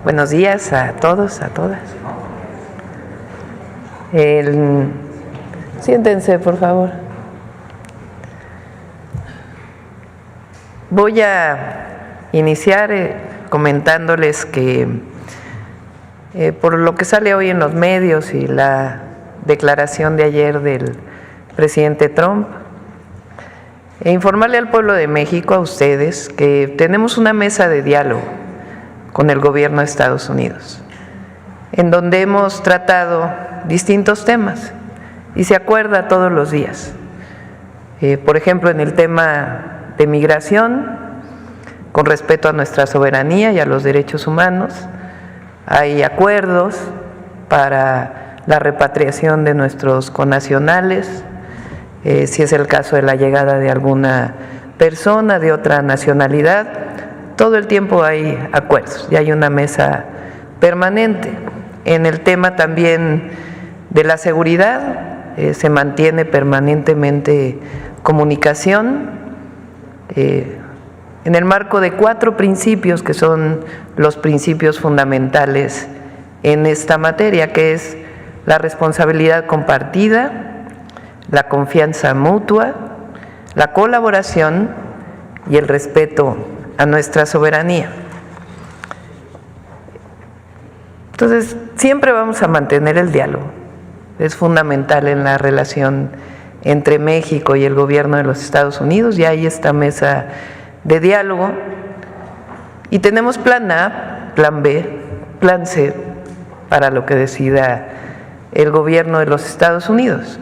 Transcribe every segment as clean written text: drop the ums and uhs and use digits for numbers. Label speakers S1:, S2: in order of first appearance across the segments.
S1: Buenos días a todos, a todas. Siéntense, por favor. Voy a iniciar comentándoles que por lo que sale hoy en los medios y la declaración de ayer del presidente Trump, informarle al pueblo de México, a ustedes, que tenemos una mesa de diálogo con el gobierno de Estados Unidos, en donde hemos tratado distintos temas y se acuerda todos los días. Por ejemplo, en el tema de migración, con respeto a nuestra soberanía y a los derechos humanos, hay acuerdos para la repatriación de nuestros connacionales, si es el caso de la llegada de alguna persona de otra nacionalidad. Todo el tiempo hay acuerdos y hay una mesa permanente. En el tema también de la seguridad se mantiene permanentemente comunicación en el marco de 4 principios que son los principios fundamentales en esta materia, que es la responsabilidad compartida, la confianza mutua, la colaboración y el respeto a nuestra soberanía. Entonces, siempre vamos a mantener el diálogo. Es fundamental en la relación entre México y el gobierno de los Estados Unidos, y hay esta mesa de diálogo. Y tenemos plan A, plan B, plan C, para lo que decida el gobierno de los Estados Unidos.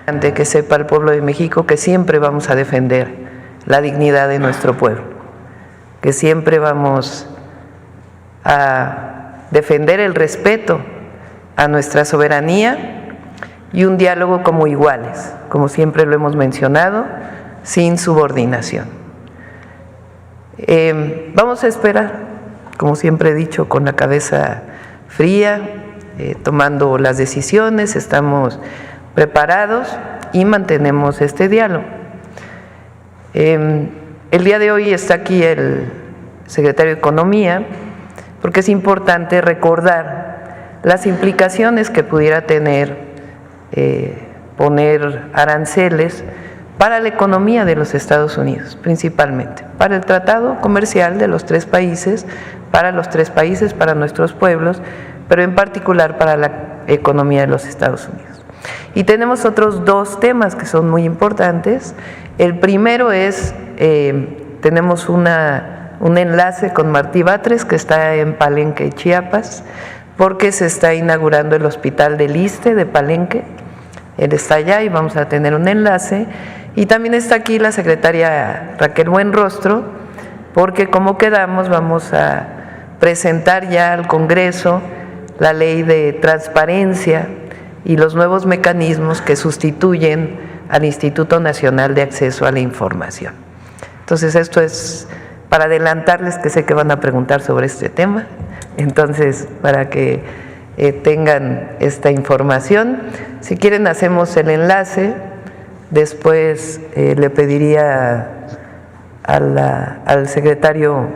S1: Ante que sepa el pueblo de México que siempre vamos a defender la dignidad de nuestro pueblo, que siempre vamos a defender el respeto a nuestra soberanía y un diálogo como iguales, como siempre lo hemos mencionado, sin subordinación. Vamos a esperar, como siempre he dicho, con la cabeza fría, tomando las decisiones, estamos preparados y mantenemos este diálogo. El día de hoy está aquí el secretario de Economía, porque es importante recordar las implicaciones que pudiera tener poner aranceles para la economía de los Estados Unidos, principalmente, para el tratado comercial de los 3 países, para los 3 países, para nuestros pueblos, pero en particular para la economía de los Estados Unidos. Y tenemos otros 2 temas que son muy importantes. El primero es, tenemos un enlace con Martí Batres, que está en Palenque, Chiapas, porque se está inaugurando el hospital del ISSSTE de Palenque. Él está allá y vamos a tener un enlace. Y también está aquí la secretaria Raquel Buenrostro, porque como quedamos vamos a presentar ya al Congreso la ley de transparencia y los nuevos mecanismos que sustituyen al Instituto Nacional de Acceso a la Información. Entonces, esto es para adelantarles, que sé que van a preguntar sobre este tema, entonces para que tengan esta información. Si quieren, hacemos el enlace, después le pediría al secretario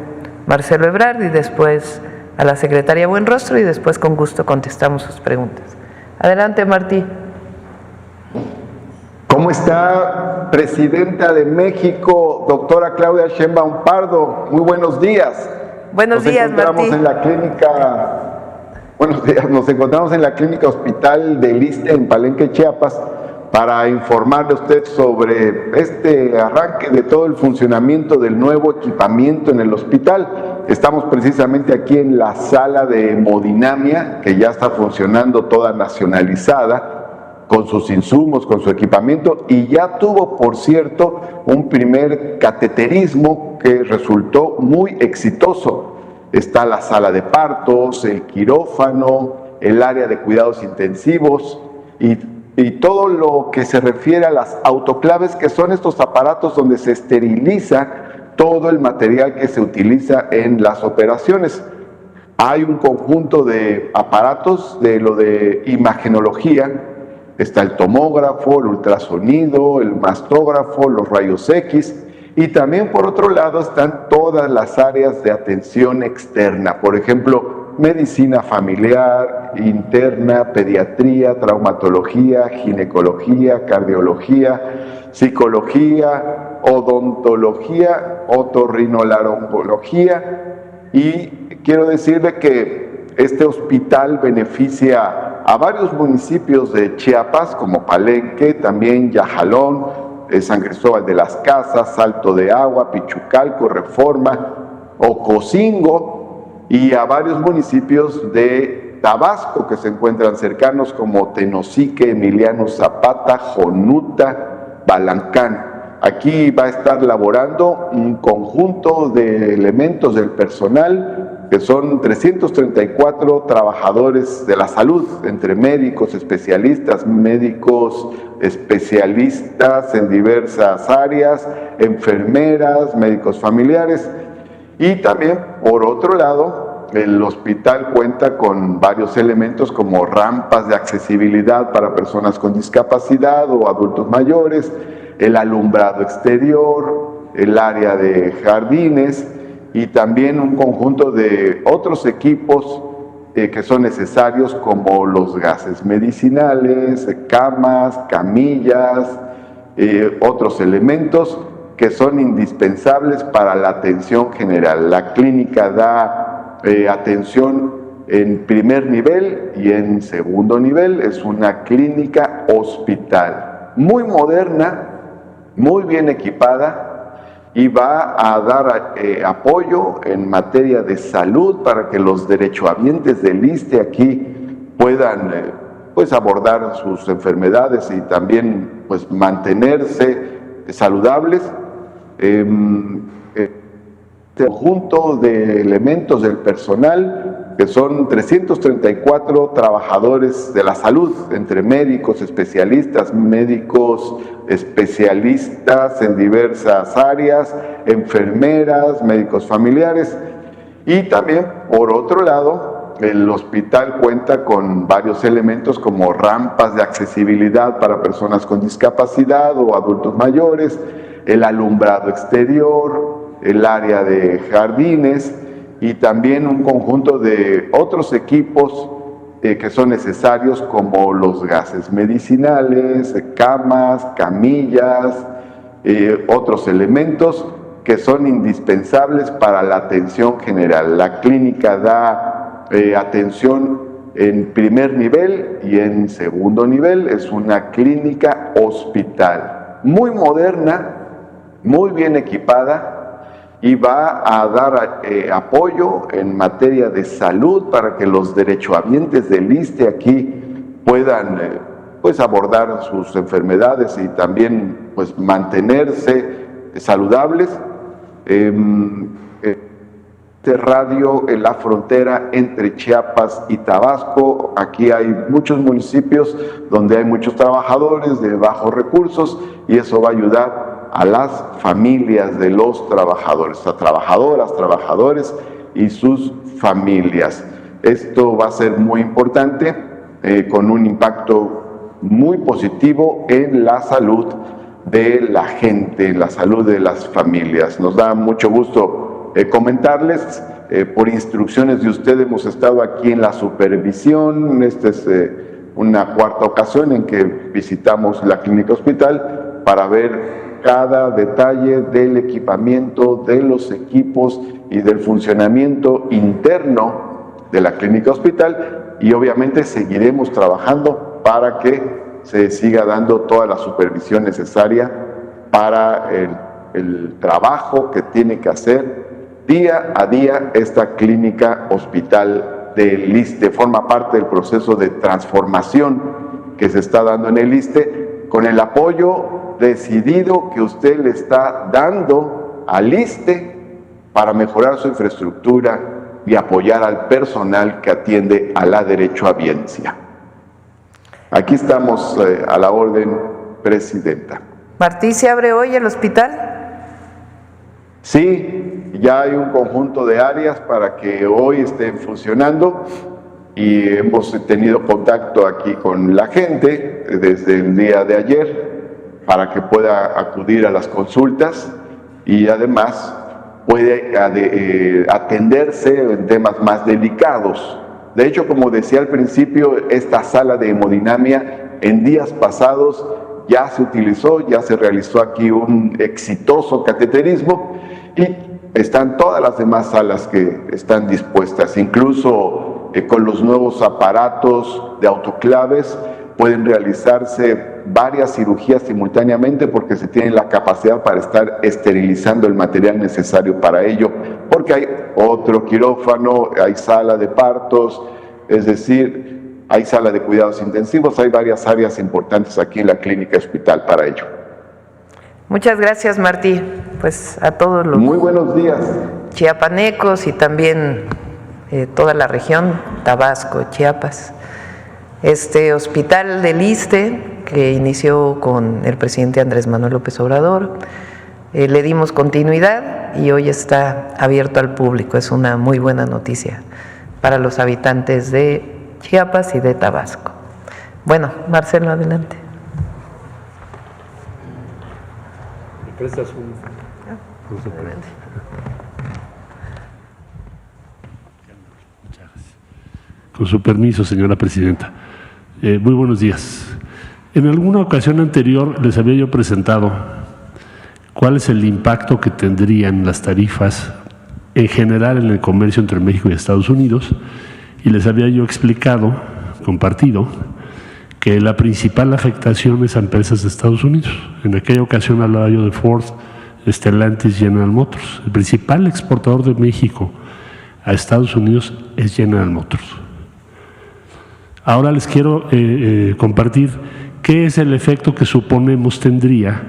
S1: Marcelo Ebrard y después a la secretaria Buenrostro, y después con gusto contestamos sus preguntas. Adelante, Martí.
S2: ¿Cómo está, Presidenta de México, doctora Claudia Sheinbaum Pardo? Muy buenos días.
S1: Buenos días, Martí.
S2: Buenos días, nos encontramos en la clínica Hospital del ISSSTE en Palenque, Chiapas, para informarle a usted sobre este arranque de todo el funcionamiento del nuevo equipamiento en el hospital. Estamos precisamente aquí en la sala de hemodinamia, que ya está funcionando toda nacionalizada, con sus insumos, con su equipamiento, y ya tuvo, por cierto, un primer cateterismo que resultó muy exitoso. Está la sala de partos, el quirófano, el área de cuidados intensivos y todo lo que se refiere a las autoclaves, que son estos aparatos donde se esteriliza todo el material que se utiliza en las operaciones. Hay un conjunto de aparatos de lo de imagenología. Está el tomógrafo, el ultrasonido, el mastógrafo, los rayos X, y también por otro lado están todas las áreas de atención externa. Por ejemplo, medicina familiar, interna, pediatría, traumatología, ginecología, cardiología, psicología, odontología, otorrinolaringología, y quiero decirle que este hospital beneficia a varios municipios de Chiapas, como Palenque, también Yajalón, San Cristóbal de las Casas, Salto de Agua, Pichucalco, Reforma, Ocosingo, y a varios municipios de Tabasco que se encuentran cercanos, como Tenosique, Emiliano Zapata, Jonuta, Balancán. Aquí va a estar laborando un conjunto de elementos del personal, que son 334 trabajadores de la salud, entre médicos especialistas en diversas áreas, enfermeras, médicos familiares. Y también, por otro lado, el hospital cuenta con varios elementos como rampas de accesibilidad para personas con discapacidad o adultos mayores, el alumbrado exterior, el área de jardines y también un conjunto de otros equipos que son necesarios, como los gases medicinales, camas, camillas, otros elementos que son indispensables para la atención general. La clínica da atención en primer nivel y en segundo nivel. Es una clínica hospital muy moderna, muy bien equipada, y va a dar apoyo en materia de salud para que los derechohabientes del ISSSTE aquí puedan pues abordar sus enfermedades y también pues mantenerse saludables. Este conjunto de elementos del personal, que son 334 trabajadores de la salud, entre médicos especialistas en diversas áreas, enfermeras, médicos familiares. Y también, por otro lado, el hospital cuenta con varios elementos como rampas de accesibilidad para personas con discapacidad o adultos mayores, el alumbrado exterior, el área de jardines y también un conjunto de otros equipos que son necesarios, como los gases medicinales, camas, camillas, otros elementos que son indispensables para la atención general. La clínica da atención en primer nivel y en segundo nivel. Es una clínica hospital muy moderna, muy bien equipada, y va a dar apoyo en materia de salud para que los derechohabientes del ISSSTE aquí puedan pues abordar sus enfermedades y también pues mantenerse saludables. Radio en la frontera entre Chiapas y Tabasco. Aquí hay muchos municipios donde hay muchos trabajadores de bajos recursos, y eso va a ayudar a las familias de los trabajadores, a trabajadoras, trabajadores y sus familias. Esto va a ser muy importante, con un impacto muy positivo en la salud de la gente, en la salud de las familias. Nos da mucho gusto comentarles, por instrucciones de usted hemos estado aquí en la supervisión. Esta es una cuarta ocasión en que visitamos la clínica hospital para ver cada detalle del equipamiento, de los equipos y del funcionamiento interno de la clínica hospital, y obviamente seguiremos trabajando para que se siga dando toda la supervisión necesaria para el trabajo que tiene que hacer día a día esta clínica hospital del ISSSTE. Forma parte del proceso de transformación que se está dando en el ISSSTE, con el apoyo decidido que usted le está dando al ISSSTE para mejorar su infraestructura y apoyar al personal que atiende a la derechohabiencia. Aquí estamos a la orden, Presidenta.
S1: ¿Martí, se abre hoy el hospital?
S2: Sí, ya hay un conjunto de áreas para que hoy estén funcionando, y hemos tenido contacto aquí con la gente desde el día de ayer para que pueda acudir a las consultas, y además puede atenderse en temas más delicados. De hecho, como decía al principio, esta sala de hemodinamia en días pasados ya se utilizó, ya se realizó aquí un exitoso cateterismo y están todas las demás salas que están dispuestas, incluso con los nuevos aparatos de autoclaves pueden realizarse varias cirugías simultáneamente porque se tiene la capacidad para estar esterilizando el material necesario para ello, porque hay otro quirófano, hay sala de partos, es decir, hay sala de cuidados intensivos, hay varias áreas importantes aquí en la clínica hospital para ello.
S1: Muchas gracias, Martí. Pues a todos los
S2: muy buenos días
S1: chiapanecos y también toda la región, Tabasco, Chiapas. Este hospital del ISSSTE, que inició con el presidente Andrés Manuel López Obrador, le dimos continuidad y hoy está abierto al público. Es una muy buena noticia para los habitantes de Chiapas y de Tabasco. Bueno, Marcelo, adelante.
S3: ¿Me prestas un?
S1: Adelante.
S3: Con su permiso, señora presidenta. Muy buenos días. En alguna ocasión anterior les había yo presentado cuál es el impacto que tendrían las tarifas en general en el comercio entre México y Estados Unidos y les había yo explicado, compartido, que la principal afectación es a empresas de Estados Unidos. En aquella ocasión hablaba yo de Ford, Stellantis, General Motors. El principal exportador de México a Estados Unidos es General Motors. Ahora les quiero compartir qué es el efecto que suponemos tendría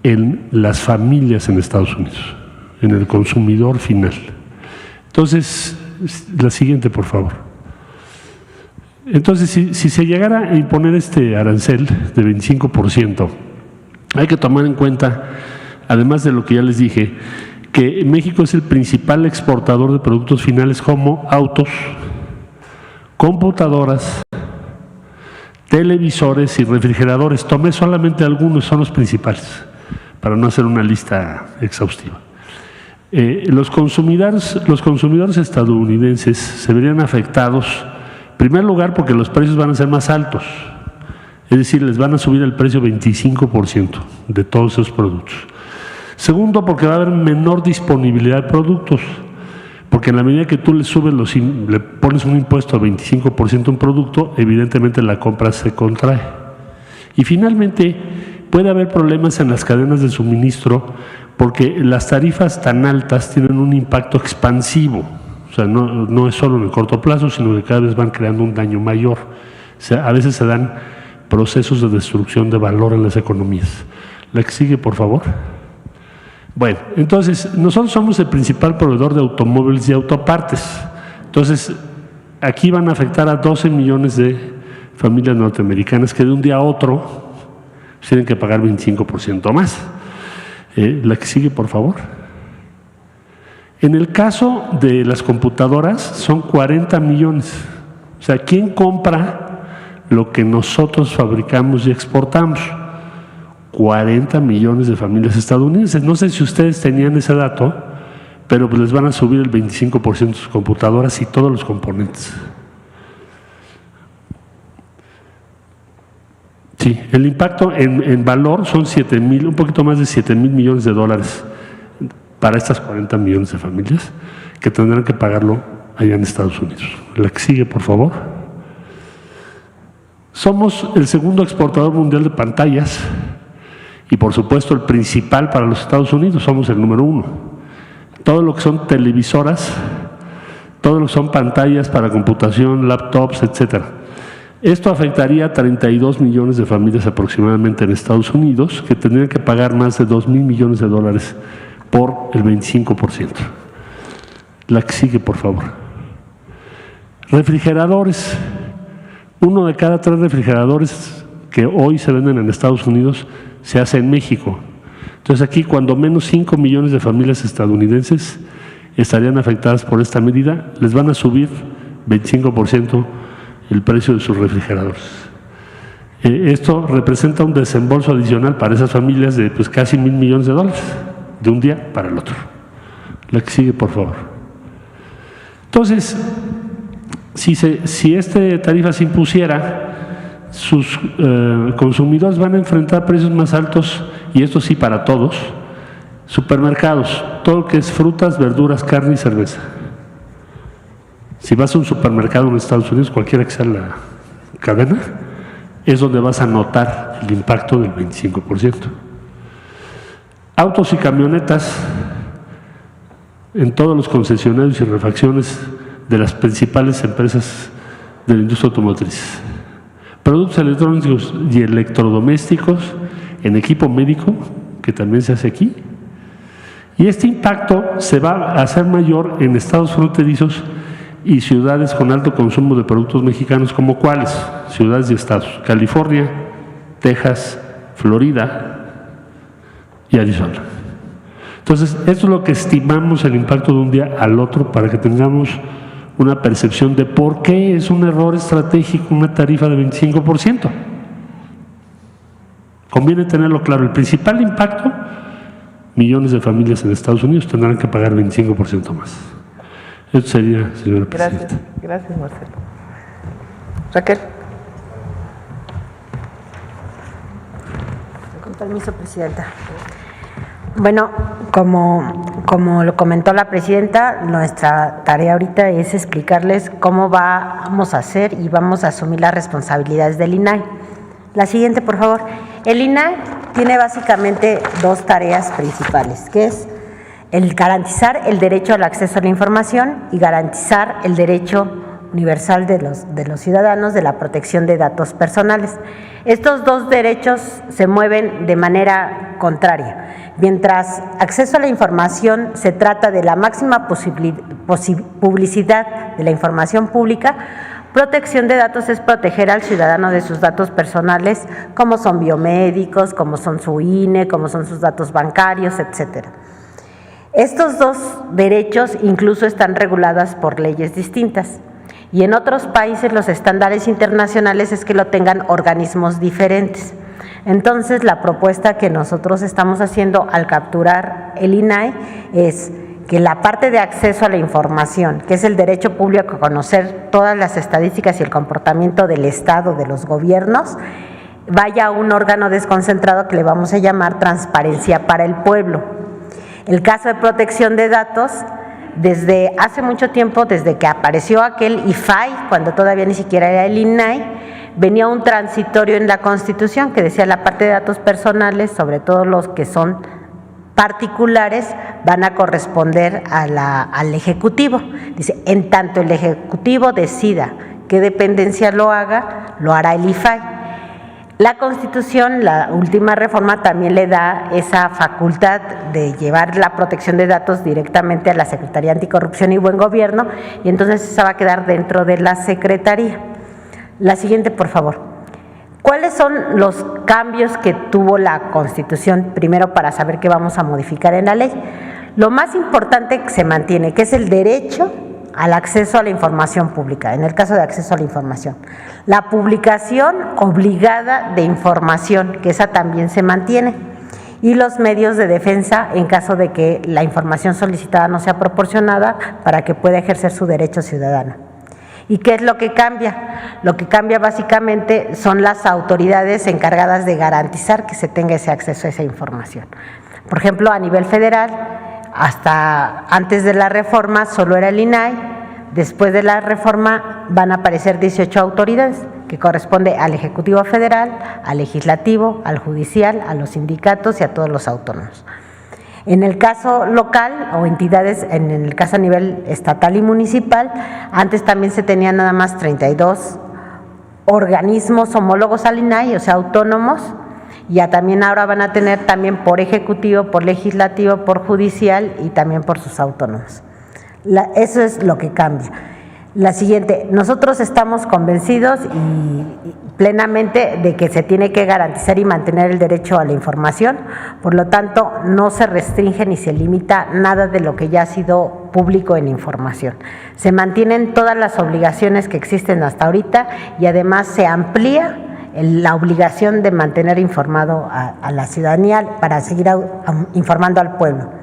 S3: en las familias en Estados Unidos, en el consumidor final. Entonces, la siguiente, por favor. Entonces, si se llegara a imponer este arancel de 25%, hay que tomar en cuenta, además de lo que ya les dije, que México es el principal exportador de productos finales como autos, computadoras, televisores y refrigeradores. Tomé solamente algunos, son los principales, para no hacer una lista exhaustiva. Los consumidores estadounidenses se verían afectados, en primer lugar, porque los precios van a ser más altos, es decir, les van a subir el precio 25% de todos esos productos. Segundo, porque va a haber menor disponibilidad de productos, porque en la medida que tú le pones un impuesto de 25% a un producto, evidentemente la compra se contrae. Y finalmente, puede haber problemas en las cadenas de suministro porque las tarifas tan altas tienen un impacto expansivo. O sea, no es solo en el corto plazo, sino que cada vez van creando un daño mayor. O sea, a veces se dan procesos de destrucción de valor en las economías. La que sigue, por favor. Bueno, entonces, nosotros somos el principal proveedor de automóviles y autopartes. Entonces, aquí van a afectar a 12 millones de familias norteamericanas que de un día a otro tienen que pagar 25% más. La que sigue, por favor. En el caso de las computadoras, son 40 millones. O sea, ¿quién compra lo que nosotros fabricamos y exportamos? 40 millones de familias estadounidenses. No sé si ustedes tenían ese dato, pero pues les van a subir el 25% de sus computadoras y todos los componentes. Sí, el impacto en valor son un poquito más de 7,000 millones de dólares para estas 40 millones de familias que tendrán que pagarlo allá en Estados Unidos. La que sigue, por favor. Somos el segundo exportador mundial de pantallas y por supuesto el principal para los Estados Unidos, somos el número 1. Todo lo que son televisoras, todo lo que son pantallas para computación, laptops, etcétera. Esto afectaría a 32 millones de familias aproximadamente en Estados Unidos que tendrían que pagar más de 2,000 millones de dólares por el 25%. La que sigue, por favor. Refrigeradores. 1 de cada 3 refrigeradores que hoy se venden en Estados Unidos se hace en México. Entonces aquí cuando menos 5 millones de familias estadounidenses estarían afectadas por esta medida, les van a subir 25% el precio de sus refrigeradores. Esto representa un desembolso adicional para esas familias de casi 1,000 millones de dólares de un día para el otro. La que sigue, por favor. Entonces, si esta tarifa se impusiera, sus consumidores van a enfrentar precios más altos, y esto sí para todos. Supermercados, todo lo que es frutas, verduras, carne y cerveza. Si vas a un supermercado en Estados Unidos, cualquiera que sea la cadena, es donde vas a notar el impacto del 25%. Autos y camionetas en todos los concesionarios y refacciones de las principales empresas de la industria automotriz. Productos electrónicos y electrodomésticos en equipo médico, que también se hace aquí. Y este impacto se va a hacer mayor en estados fronterizos y ciudades con alto consumo de productos mexicanos, como cuáles, ciudades y estados: California, Texas, Florida y Arizona. Entonces, esto es lo que estimamos el impacto de un día al otro, para que tengamos una percepción de por qué es un error estratégico una tarifa de 25%. Conviene tenerlo claro. El principal impacto: millones de familias en Estados Unidos tendrán que pagar 25% más. Esto sería, señora presidenta.
S1: Gracias, Marcelo. Raquel.
S4: Con permiso, presidenta. Bueno, como lo comentó la presidenta, nuestra tarea ahorita es explicarles cómo vamos a hacer y vamos a asumir las responsabilidades del INAI. La siguiente, por favor. El INAI tiene básicamente dos tareas principales, que es el garantizar el derecho al acceso a la información y garantizar el derecho universal de los ciudadanos de la protección de datos personales. Estos dos derechos se mueven de manera contraria. Mientras acceso a la información se trata de la máxima publicidad de la información pública, protección de datos es proteger al ciudadano de sus datos personales, como son biomédicos, como son su INE, como son sus datos bancarios, etcétera. Estos dos derechos incluso están regulados por leyes distintas, y en otros países los estándares internacionales es que lo tengan organismos diferentes. Entonces, la propuesta que nosotros estamos haciendo al capturar el INAI es que la parte de acceso a la información, que es el derecho público a conocer todas las estadísticas y el comportamiento del Estado, de los gobiernos, vaya a un órgano desconcentrado que le vamos a llamar Transparencia para el Pueblo. El caso de protección de datos, desde hace mucho tiempo, desde que apareció aquel IFAI, cuando todavía ni siquiera era el INAI, venía un transitorio en la Constitución que decía la parte de datos personales, sobre todo los que son particulares, van a corresponder al Ejecutivo. Dice, en tanto el Ejecutivo decida qué dependencia lo haga, lo hará el IFAI. La Constitución, la última reforma, también le da esa facultad de llevar la protección de datos directamente a la Secretaría Anticorrupción y Buen Gobierno, y entonces esa va a quedar dentro de la Secretaría. La siguiente, por favor. ¿Cuáles son los cambios que tuvo la Constitución, primero para saber qué vamos a modificar en la ley? Lo más importante que se mantiene, que es el derecho al acceso a la información pública, en el caso de acceso a la información. La publicación obligada de información, que esa también se mantiene, y los medios de defensa en caso de que la información solicitada no sea proporcionada para que pueda ejercer su derecho ciudadano. ¿Y qué es lo que cambia? Lo que cambia básicamente son las autoridades encargadas de garantizar que se tenga ese acceso a esa información. Por ejemplo, a nivel federal, hasta antes de la reforma solo era el INAI, después de la reforma van a aparecer 18 autoridades, que corresponde al Ejecutivo Federal, al Legislativo, al Judicial, a los sindicatos y a todos los autónomos. En el caso local o entidades, en el caso a nivel estatal y municipal, antes también se tenían nada más 32 organismos homólogos al INAI, o sea, autónomos, y ya también ahora van a tener también por ejecutivo, por legislativo, por judicial y también por sus autónomos. Eso es lo que cambia. La siguiente, nosotros estamos convencidos y plenamente de que se tiene que garantizar y mantener el derecho a la información, por lo tanto no se restringe ni se limita nada de lo que ya ha sido público en información. Se mantienen todas las obligaciones que existen hasta ahorita y además se amplía la obligación de mantener informado a la ciudadanía para seguir informando al pueblo.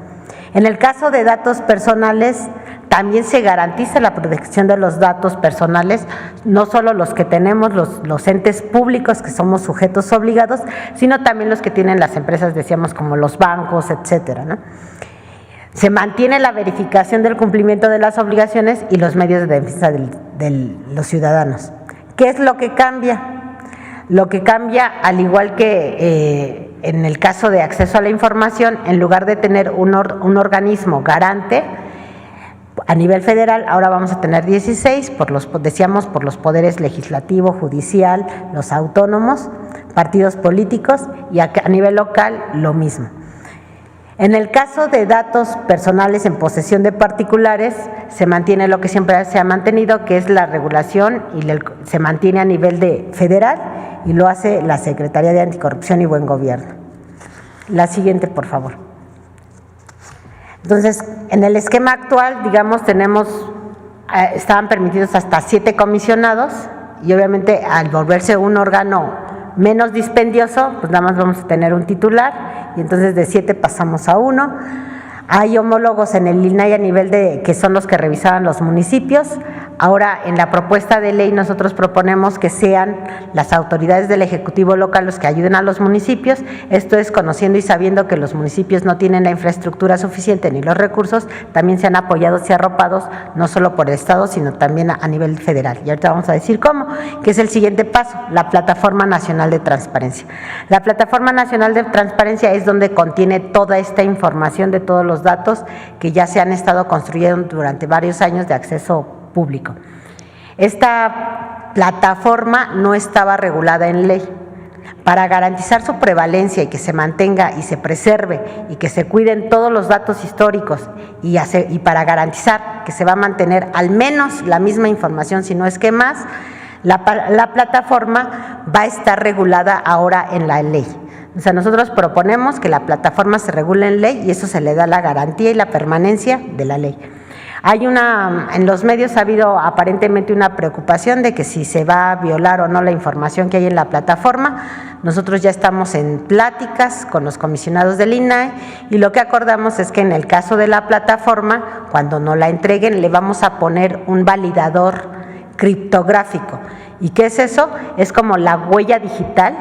S4: En el caso de datos personales, también se garantiza la protección de los datos personales, no solo los que tenemos los entes públicos, que somos sujetos obligados, sino también los que tienen las empresas, decíamos, como los bancos, etcétera, ¿no? Se mantiene la verificación del cumplimiento de las obligaciones y los medios de defensa de los ciudadanos. ¿Qué es lo que cambia? Lo que cambia, al igual que en el caso de acceso a la información, en lugar de tener un organismo garante a nivel federal, ahora vamos a tener 16, decíamos, por los poderes legislativo, judicial, los autónomos, partidos políticos, y a nivel local lo mismo. En el caso de datos personales en posesión de particulares, se mantiene lo que siempre se ha mantenido, que es la regulación, y se mantiene a nivel federal, y lo hace la Secretaría de Anticorrupción y Buen Gobierno. La siguiente, por favor. Entonces, en el esquema actual, digamos, estaban permitidos hasta 7 comisionados, y obviamente al volverse un órgano menos dispendioso, pues nada más vamos a tener un titular, y entonces de 7 pasamos a 1. Hay homólogos en el INAI a nivel que son los que revisaban los municipios. Ahora, en la propuesta de ley, nosotros proponemos que sean las autoridades del Ejecutivo local los que ayuden a los municipios. Esto es conociendo y sabiendo que los municipios no tienen la infraestructura suficiente ni los recursos, también sean apoyados y arropados, no solo por el Estado, sino también a nivel federal. Y ahorita vamos a decir cómo, que es el siguiente paso, la Plataforma Nacional de Transparencia. La Plataforma Nacional de Transparencia es donde contiene toda esta información de todos los datos que ya se han estado construyendo durante varios años de acceso público. Esta plataforma no estaba regulada en ley. Para garantizar su prevalencia y que se mantenga y se preserve y que se cuiden todos los datos históricos y para garantizar que se va a mantener al menos la misma información, si no es que más, la plataforma va a estar regulada ahora en la ley. O sea, nosotros proponemos que la plataforma se regule en ley y eso se le da la garantía y la permanencia de la ley. En los medios ha habido aparentemente una preocupación de que si se va a violar o no la información que hay en la plataforma. Nosotros ya estamos en pláticas con los comisionados del INAI y lo que acordamos es que en el caso de la plataforma, cuando nos la entreguen, le vamos a poner un validador criptográfico. ¿Y qué es eso? Es como la huella digital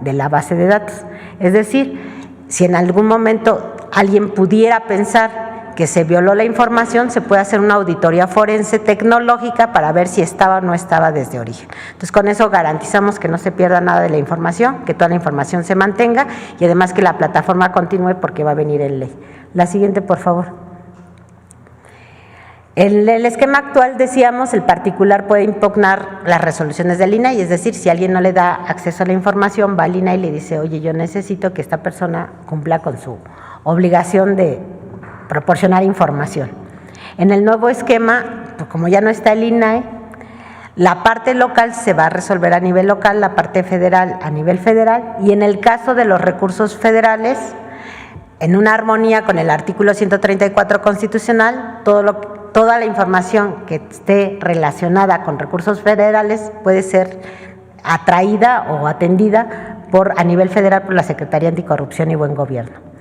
S4: de la base de datos. Es decir, si en algún momento alguien pudiera pensar que se violó la información, se puede hacer una auditoría forense tecnológica para ver si estaba o no estaba desde origen. Entonces, con eso garantizamos que no se pierda nada de la información, que toda la información se mantenga y además que la plataforma continúe porque va a venir en ley. La siguiente, por favor. En el esquema actual, decíamos, el particular puede impugnar las resoluciones del INAI, es decir, si alguien no le da acceso a la información, va al INAI y le dice, oye, yo necesito que esta persona cumpla con su obligación de proporcionar información. En el nuevo esquema, pues como ya no está el INAI, la parte local se va a resolver a nivel local, la parte federal a nivel federal, y en el caso de los recursos federales, en una armonía con el artículo 134 constitucional, toda la información que esté relacionada con recursos federales puede ser atraída o atendida a nivel federal por la Secretaría de Anticorrupción y Buen Gobierno.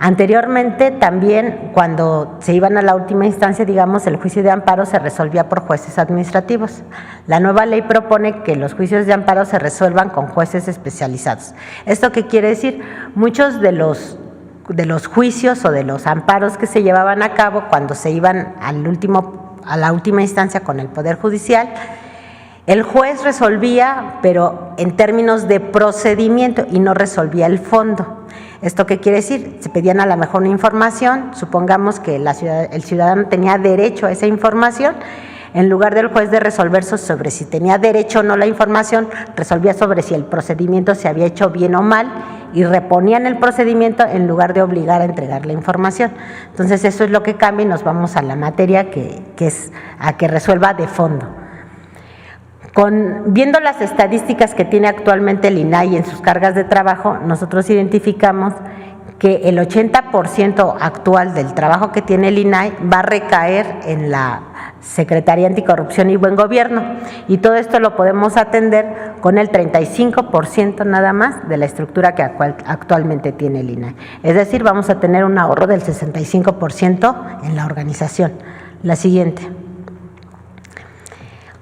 S4: Anteriormente también, cuando se iban a la última instancia, digamos, el juicio de amparo se resolvía por jueces administrativos. La nueva ley propone que los juicios de amparo se resuelvan con jueces especializados. ¿Esto qué quiere decir? Muchos de los juicios o de los amparos que se llevaban a cabo cuando se iban a la última instancia con el Poder Judicial, el juez resolvía, pero en términos de procedimiento y no resolvía el fondo. ¿Esto qué quiere decir? Se pedían a lo mejor una información, supongamos que el ciudadano tenía derecho a esa información, en lugar del juez de resolver sobre si tenía derecho o no la información, resolvía sobre si el procedimiento se había hecho bien o mal y reponían el procedimiento en lugar de obligar a entregar la información. Entonces eso es lo que cambia y nos vamos a la materia que es a que resuelva de fondo. Viendo las estadísticas que tiene actualmente el INAI en sus cargas de trabajo, nosotros identificamos que el 80% actual del trabajo que tiene el INAI va a recaer en la Secretaría Anticorrupción y Buen Gobierno, y todo esto lo podemos atender con el 35% nada más de la estructura que actualmente tiene el INAI. Es decir, vamos a tener un ahorro del 65% en la organización. La siguiente.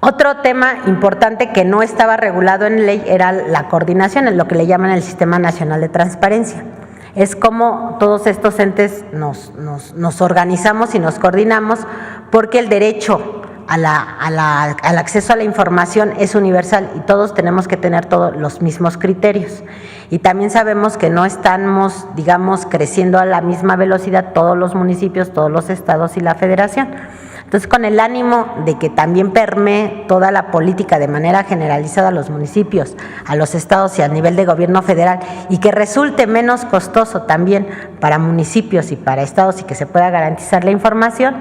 S4: Otro tema importante que no estaba regulado en ley era la coordinación, en lo que le llaman el Sistema Nacional de Transparencia. Es como todos estos entes nos organizamos y nos coordinamos, porque el derecho al acceso a la información es universal y todos tenemos que tener todos los mismos criterios. Y también sabemos que no estamos, digamos, creciendo a la misma velocidad todos los municipios, todos los estados y la federación. Entonces, con el ánimo de que también permee toda la política de manera generalizada a los municipios, a los estados y a nivel de gobierno federal, y que resulte menos costoso también para municipios y para estados y que se pueda garantizar la información,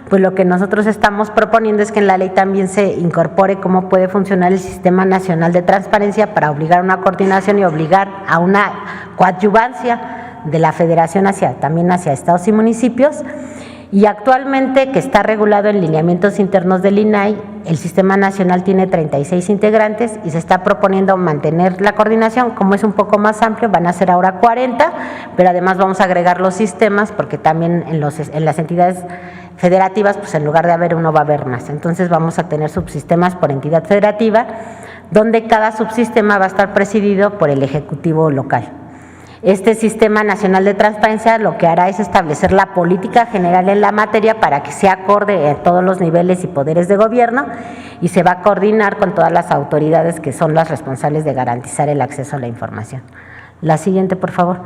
S4: pues lo que nosotros estamos proponiendo es que en la ley también se incorpore cómo puede funcionar el Sistema Nacional de Transparencia para obligar a una coordinación y obligar a una coadyuvancia de la federación también hacia estados y municipios. Y actualmente, que está regulado en lineamientos internos del INAI, el Sistema Nacional tiene 36 integrantes y se está proponiendo mantener la coordinación. Como es un poco más amplio, van a ser ahora 40, pero además vamos a agregar los sistemas, porque también en las entidades federativas, pues en lugar de haber uno va a haber más. Entonces vamos a tener subsistemas por entidad federativa, donde cada subsistema va a estar presidido por el Ejecutivo local. Este Sistema Nacional de Transparencia lo que hará es establecer la política general en la materia para que sea acorde a todos los niveles y poderes de gobierno, y se va a coordinar con todas las autoridades que son las responsables de garantizar el acceso a la información. La siguiente, por favor.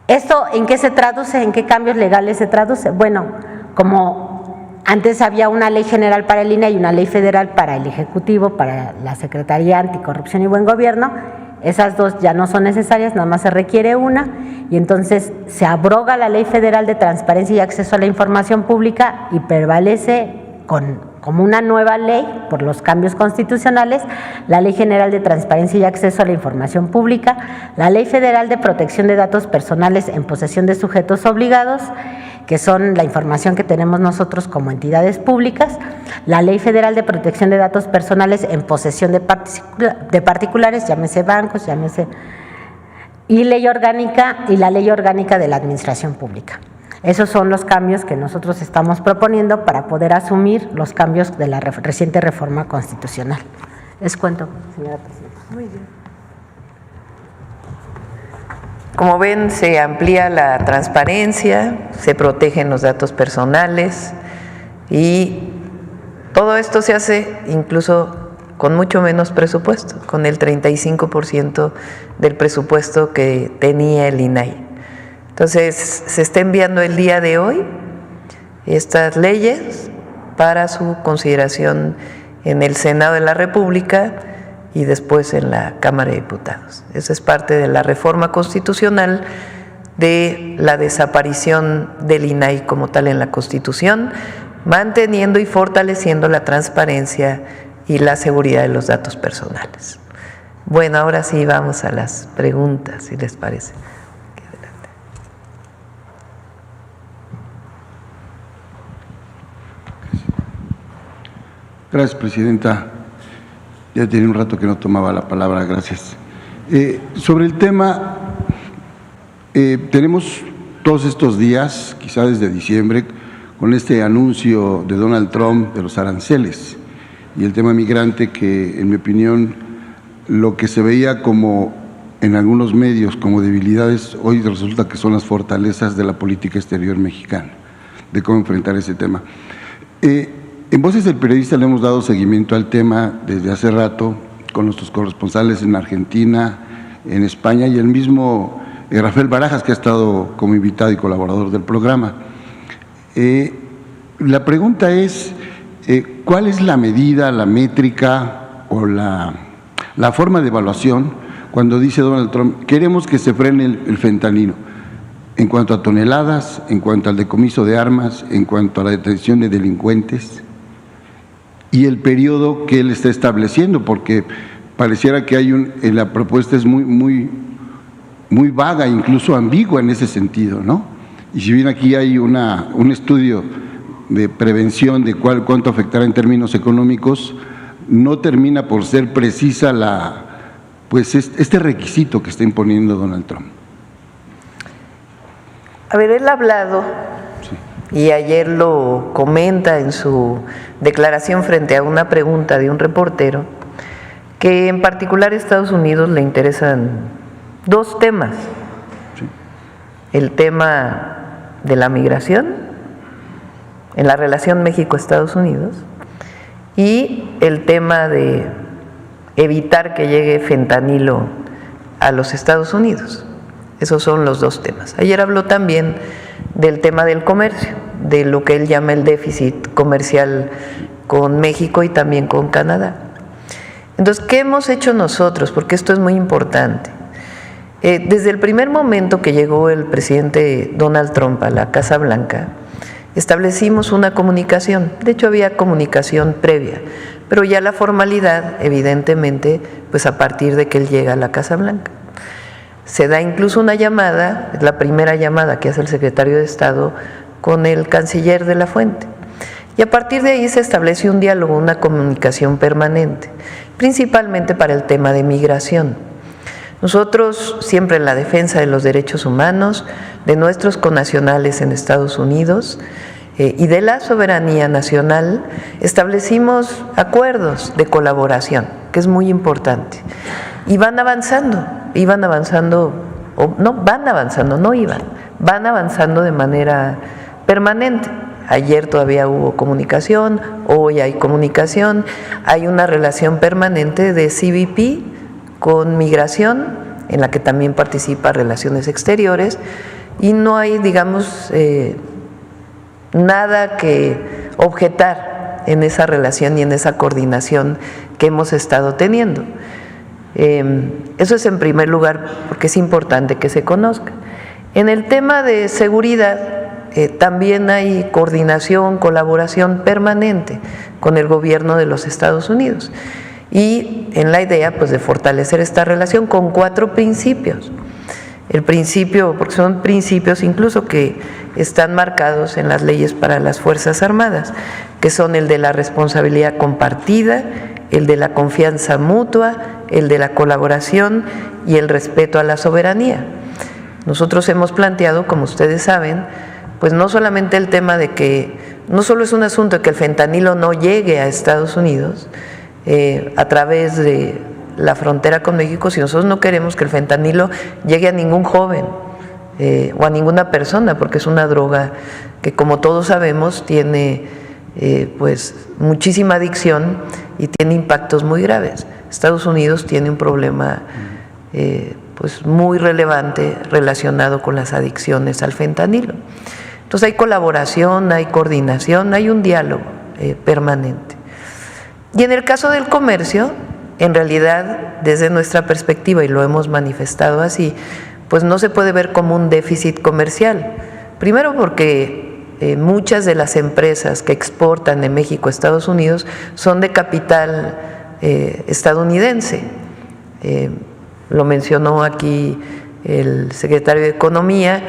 S4: ¿Esto en qué se traduce? ¿En qué cambios legales se traduce? Bueno, como antes había una ley general para el INAI y una ley federal para el Ejecutivo, para la Secretaría Anticorrupción y Buen Gobierno, esas dos ya no son necesarias, nada más se requiere una, y entonces se abroga la Ley Federal de Transparencia y Acceso a la Información Pública y prevalece como una nueva ley por los cambios constitucionales, la Ley General de Transparencia y Acceso a la Información Pública, la Ley Federal de Protección de Datos Personales en posesión de sujetos obligados, que son la información que tenemos nosotros como entidades públicas, la Ley Federal de Protección de Datos Personales en posesión de particulares, llámese bancos, y la Ley Orgánica de la Administración Pública. Esos son los cambios que nosotros estamos proponiendo para poder asumir los cambios de la reciente reforma constitucional. Es cuento, señora presidenta. Muy bien.
S1: Como ven, se amplía la transparencia, se protegen los datos personales y todo esto se hace incluso con mucho menos presupuesto, con el 35% del presupuesto que tenía el INAI. Entonces, se está enviando el día de hoy estas leyes para su consideración en el Senado de la República y después en la Cámara de Diputados. Esa es parte de la reforma constitucional, de la desaparición del INAI como tal en la Constitución, manteniendo y fortaleciendo la transparencia y la seguridad de los datos personales. Bueno, ahora sí vamos a las preguntas, si les parece.
S5: Gracias, presidenta. Ya tenía un rato que no tomaba la palabra, gracias. Sobre el tema, tenemos todos estos días, quizá desde diciembre, con este anuncio de Donald Trump de los aranceles y el tema migrante, que en mi opinión lo que se veía como en algunos medios como debilidades, hoy resulta que son las fortalezas de la política exterior mexicana, de cómo enfrentar ese tema. En Voces del Periodista le hemos dado seguimiento al tema desde hace rato con nuestros corresponsales en Argentina, en España, y el mismo Rafael Barajas, que ha estado como invitado y colaborador del programa. La pregunta es, ¿cuál es la medida, la métrica o la forma de evaluación cuando dice Donald Trump, queremos que se frene el fentanilo? En cuanto a toneladas, en cuanto al decomiso de armas, en cuanto a la detención de delincuentes, y el periodo que él está estableciendo, porque pareciera que hay en la propuesta es muy vaga, incluso ambigua en ese sentido, ¿no? Y si bien aquí hay un estudio de prevención de cuánto afectará en términos económicos, no termina por ser precisa este requisito que está imponiendo Donald Trump.
S1: A ver, él ha hablado, y ayer lo comenta en su declaración frente a una pregunta de un reportero, que en particular a Estados Unidos le interesan dos temas.
S5: Sí.
S1: El tema de la migración, en la relación México-Estados Unidos, y el tema de evitar que llegue fentanilo a los Estados Unidos. Esos son los dos temas. Ayer habló también del tema del comercio, de lo que él llama el déficit comercial con México y también con Canadá. Entonces, ¿qué hemos hecho nosotros? Porque esto es muy importante. Desde el primer momento que llegó el presidente Donald Trump a la Casa Blanca, establecimos una comunicación. De hecho, había comunicación previa, pero ya la formalidad, evidentemente, pues a partir de que él llega a la Casa Blanca. Se da incluso una llamada, es la primera llamada que hace el secretario de Estado con el canciller de la Fuente. Y a partir de ahí se establece un diálogo, una comunicación permanente, principalmente para el tema de migración. Nosotros, siempre en la defensa de los derechos humanos, de nuestros connacionales en Estados Unidos y de la soberanía nacional, establecimos acuerdos de colaboración, que es muy importante. Y van avanzando de manera permanente. Ayer todavía hubo comunicación, hoy hay comunicación, hay una relación permanente de CBP con migración, en la que también participa Relaciones Exteriores, y no hay, digamos, nada que objetar en esa relación y en esa coordinación que hemos estado teniendo. Eso es en primer lugar, porque es importante que se conozca. En el tema de seguridad, también hay coordinación, colaboración permanente con el gobierno de los Estados Unidos. Y en la idea, pues, de fortalecer esta relación con 4 principios. El principio, porque son principios incluso que están marcados en las leyes para las Fuerzas Armadas, que son el de la responsabilidad compartida, el de la confianza mutua, el de la colaboración y el respeto a la soberanía. Nosotros hemos planteado, como ustedes saben, pues no solamente el tema de que no solo es un asunto de que el fentanilo no llegue a Estados Unidos a través de la frontera con México, si nosotros no queremos que el fentanilo llegue a ningún joven o a ninguna persona, porque es una droga que, como todos sabemos, tiene pues muchísima adicción y tiene impactos muy graves. Estados Unidos tiene un problema pues muy relevante relacionado con las adicciones al fentanilo. Entonces hay colaboración, hay coordinación, hay un diálogo permanente. Y en el caso del comercio, en realidad, desde nuestra perspectiva, y lo hemos manifestado así, pues no se puede ver como un déficit comercial. Primero porque muchas de las empresas que exportan de México a Estados Unidos son de capital estadounidense. Lo mencionó aquí el secretario de Economía,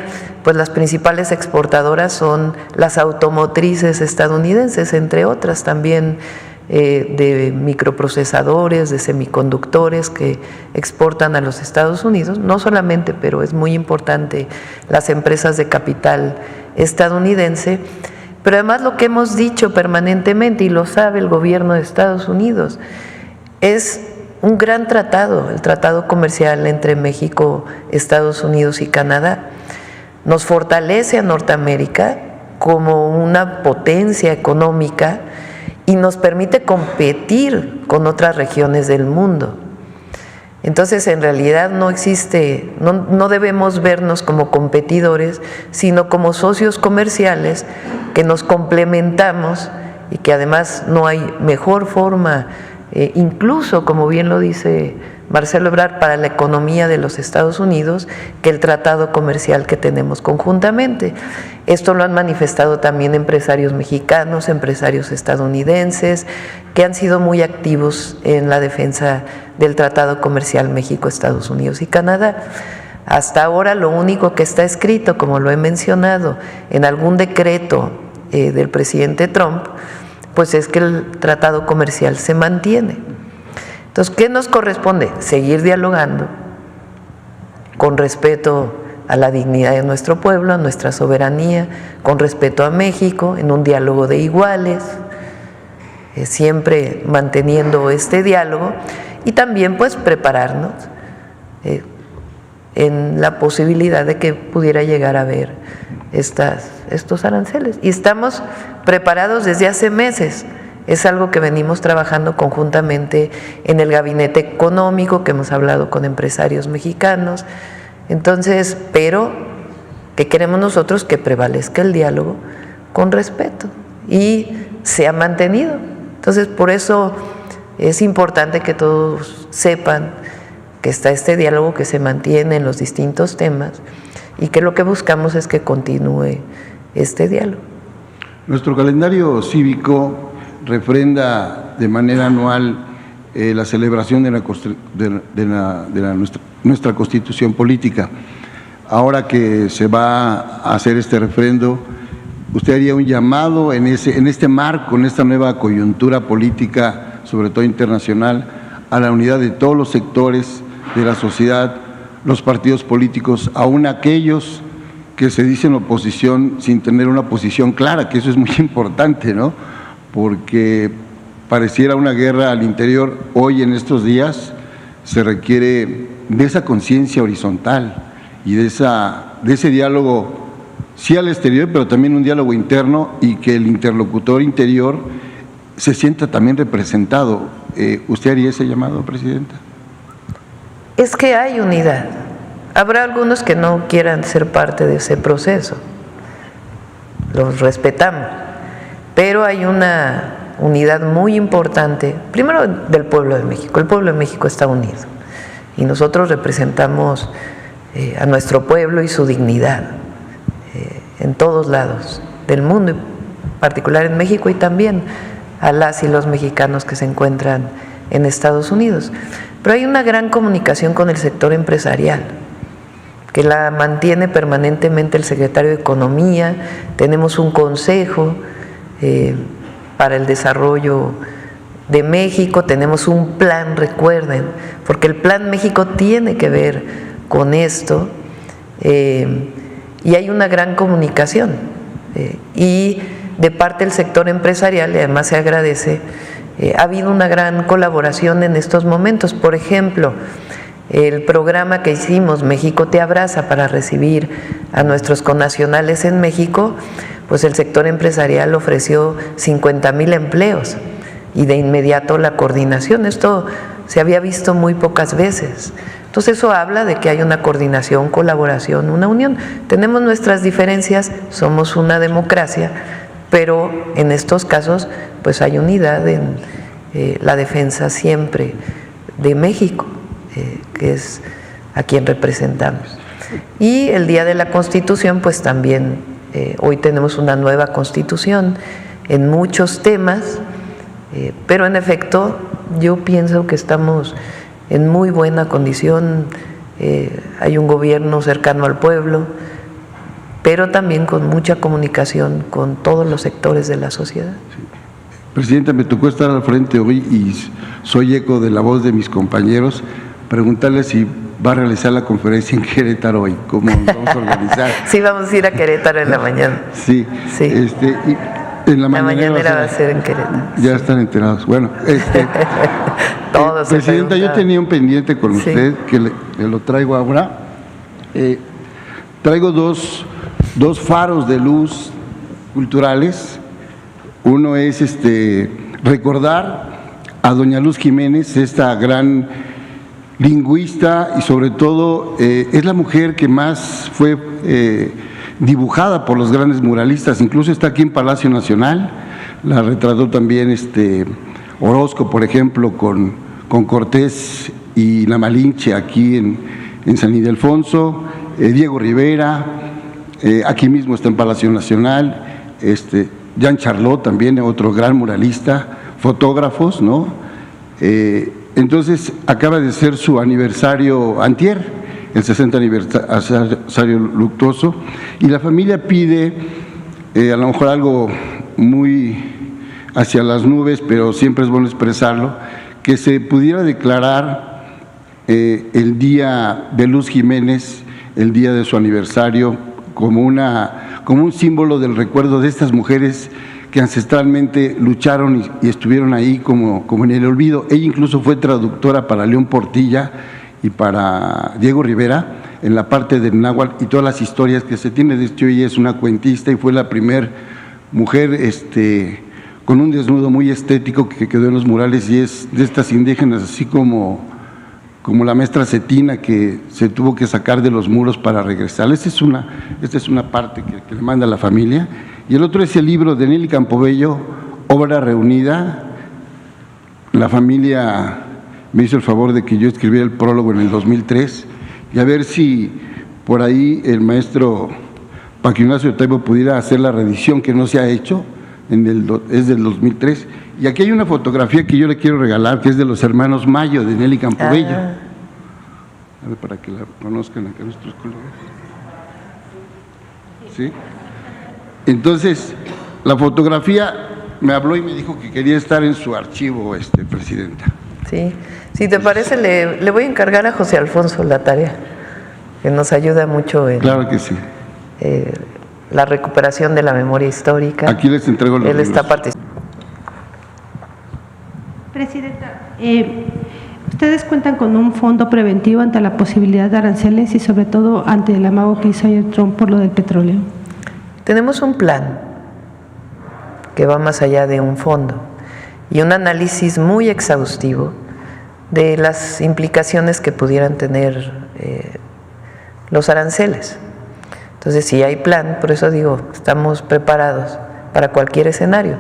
S1: pues las principales exportadoras son las automotrices estadounidenses, entre otras también de microprocesadores, de semiconductores que exportan a los Estados Unidos, no solamente, pero es muy importante las empresas de capital estadounidense, pero además lo que hemos dicho permanentemente, y lo sabe el gobierno de Estados Unidos, es un gran tratado, el tratado comercial entre México, Estados Unidos y Canadá. Nos fortalece a Norteamérica como una potencia económica y nos permite competir con otras regiones del mundo. Entonces, en realidad no existe, no debemos vernos como competidores, sino como socios comerciales que nos complementamos y que además no hay mejor forma, incluso, como bien lo dice Marcelo Ebrard, para la economía de los Estados Unidos, que el tratado comercial que tenemos conjuntamente. Esto lo han manifestado también empresarios mexicanos, empresarios estadounidenses, que han sido muy activos en la defensa del tratado comercial México, Estados Unidos y Canadá. Hasta ahora lo único que está escrito, como lo he mencionado, en algún decreto del presidente Trump, pues es que el tratado comercial se mantiene. Entonces, ¿qué nos corresponde? Seguir dialogando con respeto a la dignidad de nuestro pueblo, a nuestra soberanía, con respeto a México, en un diálogo de iguales, siempre manteniendo este diálogo, y también pues prepararnos en la posibilidad de que pudiera llegar a haber estos aranceles. Y estamos preparados desde hace meses. Es algo que venimos trabajando conjuntamente en el gabinete económico, que hemos hablado con empresarios mexicanos. Entonces, pero ¿qué queremos nosotros? Que prevalezca el diálogo con respeto, y se ha mantenido. Entonces, por eso es importante que todos sepan que está este diálogo, que se mantiene en los distintos temas, y que lo que buscamos es que continúe este diálogo.
S5: Nuestro calendario cívico refrenda de manera anual la celebración de nuestra Constitución política. Ahora que se va a hacer este refrendo, ¿usted haría un llamado en este marco, en esta nueva coyuntura política, sobre todo internacional, a la unidad de todos los sectores de la sociedad, los partidos políticos, aún aquellos que se dicen oposición sin tener una posición clara, que eso es muy importante, ¿no? Porque pareciera una guerra al interior. Hoy, en estos días, se requiere de esa conciencia horizontal y de ese diálogo, sí al exterior, pero también un diálogo interno, y que el interlocutor interior se sienta también representado. ¿Usted haría ese llamado, Presidenta?
S1: Es que hay unidad. Habrá algunos que no quieran ser parte de ese proceso, los respetamos, pero hay una unidad muy importante, primero del pueblo de México. El pueblo de México está unido y nosotros representamos a nuestro pueblo y su dignidad en todos lados del mundo, en particular en México, y también a las y los mexicanos que se encuentran en Estados Unidos. Pero hay una gran comunicación con el sector empresarial, que la mantiene permanentemente el secretario de Economía. Tenemos un consejo para el desarrollo de México, tenemos un plan, recuerden, porque el Plan México tiene que ver con esto, y hay una gran comunicación, y de parte del sector empresarial, y además se agradece, ha habido una gran colaboración en estos momentos. Por ejemplo, el programa que hicimos, México te abraza, para recibir a nuestros connacionales en México, pues el sector empresarial ofreció 50,000 empleos y de inmediato la coordinación. Esto se había visto muy pocas veces. Entonces eso habla de que hay una coordinación, colaboración, una unión. Tenemos nuestras diferencias, somos una democracia, pero en estos casos pues hay unidad en la defensa siempre de México, que es a quien representamos. Y el Día de la Constitución, pues también hoy tenemos una nueva Constitución en muchos temas, pero en efecto yo pienso que estamos en muy buena condición. Hay un gobierno cercano al pueblo, pero también con mucha comunicación con todos los sectores de la sociedad.
S5: Sí. Presidenta, me tocó estar al frente hoy y soy eco de la voz de mis compañeros. Preguntarle si va a realizar la conferencia en Querétaro hoy, cómo vamos a organizar.
S1: Sí, vamos a ir a Querétaro en la mañana.
S5: Sí,
S1: sí.
S5: Y en la mañanera
S1: va a ser en Querétaro.
S5: Ya están enterados. Bueno,
S1: todos.
S5: Presidenta, yo tenía un pendiente con usted, que le lo traigo ahora. Traigo dos faros de luz culturales. Uno es recordar a doña Luz Jiménez, esta gran lingüista, y sobre todo es la mujer que más fue dibujada por los grandes muralistas. Incluso está aquí en Palacio Nacional. La retrató también Orozco, por ejemplo, con Cortés y la Malinche aquí en San Ildefonso. Diego Rivera, aquí mismo está en Palacio Nacional. Jean Charlot también, otro gran muralista, fotógrafos, ¿no? Entonces, acaba de ser su aniversario antier, el 60 aniversario luctuoso, y la familia pide a lo mejor algo muy hacia las nubes, pero siempre es bueno expresarlo, que se pudiera declarar el día de Luz Jiménez, el día de su aniversario, como un símbolo del recuerdo de estas mujeres que ancestralmente lucharon y estuvieron ahí como en el olvido. Ella incluso fue traductora para León Portilla y para Diego Rivera en la parte del náhuatl y todas las historias que se tiene. De hecho, ella es una cuentista y fue la primer mujer con un desnudo muy estético que quedó en los murales, y es de estas indígenas, así como la maestra Cetina, que se tuvo que sacar de los muros para regresar. Esta es una parte que le manda a la familia. Y el otro es el libro de Nelly Campobello, Obra Reunida. La familia me hizo el favor de que yo escribiera el prólogo en el 2003, y a ver si por ahí el maestro Paco Ignacio Taibo pudiera hacer la reedición que no se ha hecho, es del 2003. Y aquí hay una fotografía que yo le quiero regalar, que es de los hermanos Mayo, de Nelly Campobello. A ver, para que la conozcan acá nuestros colegas. ¿Sí? Entonces, la fotografía me habló y me dijo que quería estar en su archivo, Presidenta.
S1: Sí, si te parece, le voy a encargar a José Alfonso la tarea, que nos ayuda mucho en
S5: claro que sí.
S1: La recuperación de la memoria histórica.
S5: Aquí les entrego los
S1: Él
S5: libros.
S1: está participando.
S6: Presidenta, ustedes cuentan con un fondo preventivo ante la posibilidad de aranceles y sobre todo ante el amago que hizo ayer Trump por lo del petróleo.
S1: Tenemos un plan que va más allá de un fondo y un análisis muy exhaustivo de las implicaciones que pudieran tener los aranceles. Entonces, si hay plan, por eso digo, estamos preparados para cualquier escenario.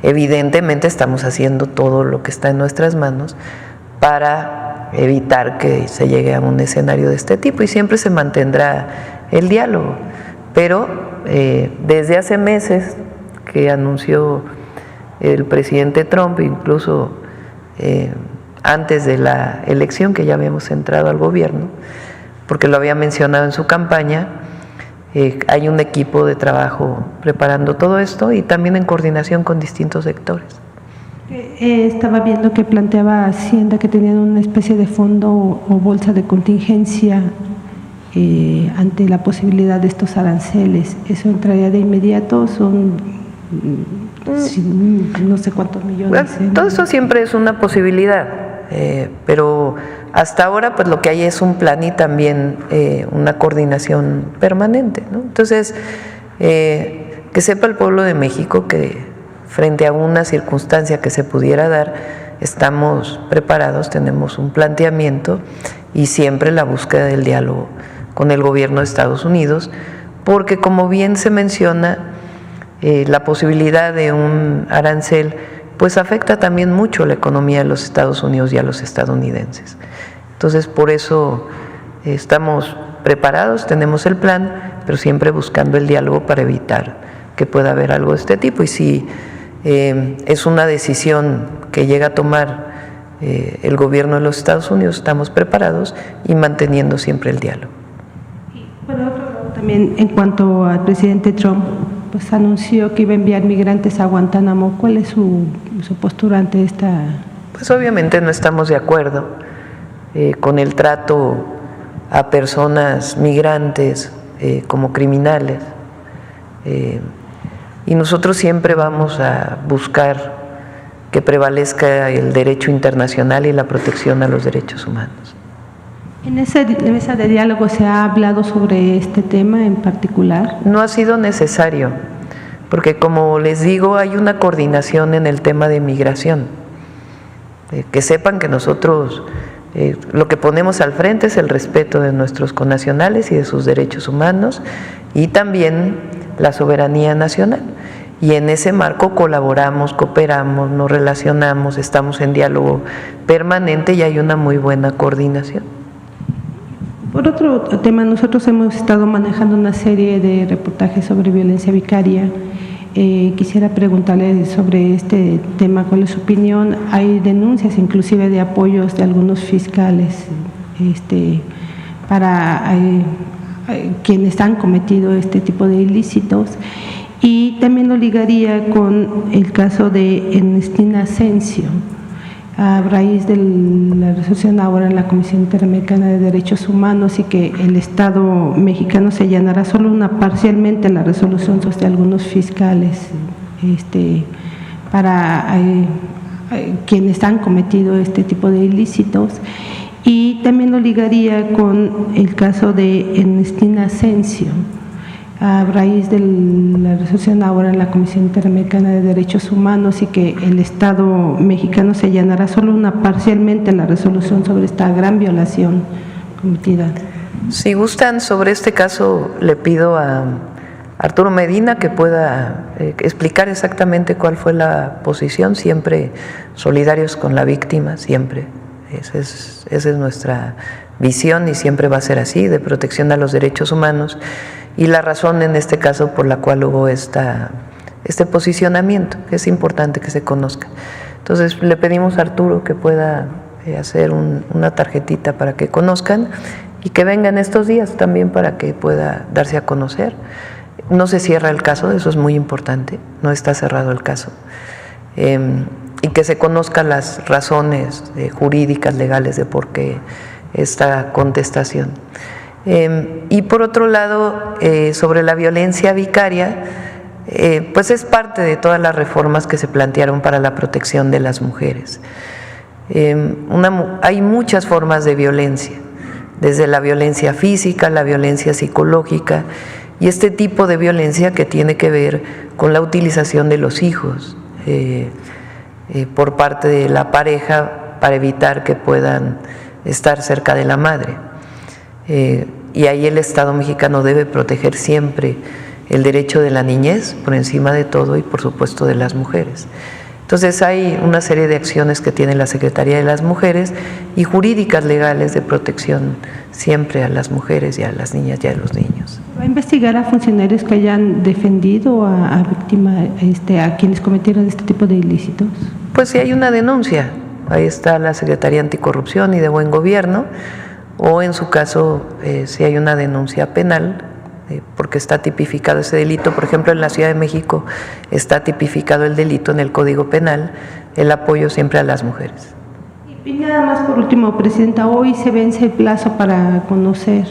S1: Evidentemente estamos haciendo todo lo que está en nuestras manos para evitar que se llegue a un escenario de este tipo, y siempre se mantendrá el diálogo. Pero desde hace meses que anunció el presidente Trump, incluso antes de la elección, que ya habíamos entrado al gobierno, porque lo había mencionado en su campaña, hay un equipo de trabajo preparando todo esto y también en coordinación con distintos sectores.
S6: Estaba viendo que planteaba Hacienda que tenían una especie de fondo o bolsa de contingencia ante la posibilidad de estos aranceles. ¿Eso entraría de inmediato? Son no sé cuántos millones.
S1: Bueno, todo eso siempre es una posibilidad, pero hasta ahora pues lo que hay es un plan y también una coordinación permanente, ¿no? Entonces, que sepa el pueblo de México que frente a una circunstancia que se pudiera dar, estamos preparados, tenemos un planteamiento y siempre la búsqueda del diálogo con el gobierno de Estados Unidos, porque como bien se menciona, la posibilidad de un arancel pues afecta también mucho la economía de los Estados Unidos y a los estadounidenses. Entonces, por eso estamos preparados, tenemos el plan, pero siempre buscando el diálogo para evitar que pueda haber algo de este tipo. Y si es una decisión que llega a tomar el gobierno de los Estados Unidos, estamos preparados y manteniendo siempre el diálogo.
S6: Por otro lado, también en cuanto al presidente Trump, pues anunció que iba a enviar migrantes a Guantánamo. ¿Cuál es su postura ante esta?
S1: Pues obviamente no estamos de acuerdo con el trato a personas migrantes como criminales, y nosotros siempre vamos a buscar que prevalezca el derecho internacional y la protección a los derechos humanos.
S6: ¿En esa mesa de diálogo se ha hablado sobre este tema en particular?
S1: No ha sido necesario, porque como les digo, hay una coordinación en el tema de migración. Que sepan que nosotros lo que ponemos al frente es el respeto de nuestros connacionales y de sus derechos humanos y también la soberanía nacional. Y en ese marco colaboramos, cooperamos, nos relacionamos, estamos en diálogo permanente y hay una muy buena coordinación.
S6: Por otro tema, nosotros hemos estado manejando una serie de reportajes sobre violencia vicaria. Quisiera preguntarle sobre este tema, ¿cuál es su opinión? Hay denuncias inclusive de apoyos de algunos fiscales para quienes han cometido este tipo de ilícitos. Y también lo ligaría con el caso de Ernestina Asensio, a raíz de la resolución ahora en la Comisión Interamericana de Derechos Humanos y que el Estado mexicano se allanará solo parcialmente la resolución sobre algunos fiscales para quienes han cometido este tipo de ilícitos. Y también lo ligaría con el caso de Ernestina Asensio, a raíz de la resolución ahora en la Comisión Interamericana de Derechos Humanos y que el Estado mexicano se allanará solo parcialmente la resolución sobre esta gran violación cometida.
S1: Si gustan, sobre este caso le pido a Arturo Medina que pueda explicar exactamente cuál fue la posición, siempre solidarios con la víctima, siempre. Esa es nuestra visión y siempre va a ser así, de protección a los derechos humanos. Y la razón en este caso por la cual hubo este posicionamiento, que es importante que se conozca. Entonces le pedimos a Arturo que pueda hacer una tarjetita para que conozcan y que vengan estos días también para que pueda darse a conocer. No se cierra el caso, eso es muy importante, no está cerrado el caso. Y que se conozcan las razones jurídicas, legales de por qué esta contestación. Y por otro lado, sobre la violencia vicaria, pues es parte de todas las reformas que se plantearon para la protección de las mujeres. Hay muchas formas de violencia, desde la violencia física, la violencia psicológica y este tipo de violencia que tiene que ver con la utilización de los hijos por parte de la pareja para evitar que puedan estar cerca de la madre. Y ahí el Estado mexicano debe proteger siempre el derecho de la niñez por encima de todo y por supuesto de las mujeres. Entonces hay una serie de acciones que tiene la Secretaría de las Mujeres y jurídicas legales de protección siempre a las mujeres y a las niñas y a los niños.
S6: ¿Va a investigar a funcionarios que hayan defendido a víctimas, a quienes cometieron este tipo de ilícitos?
S1: Pues si hay una denuncia, ahí está la Secretaría Anticorrupción y de Buen Gobierno, o en su caso si hay una denuncia penal, porque está tipificado ese delito. Por ejemplo, en la Ciudad de México está tipificado el delito en el Código Penal, el apoyo siempre a las mujeres.
S6: Y nada más por último, Presidenta, hoy se vence el plazo para conocer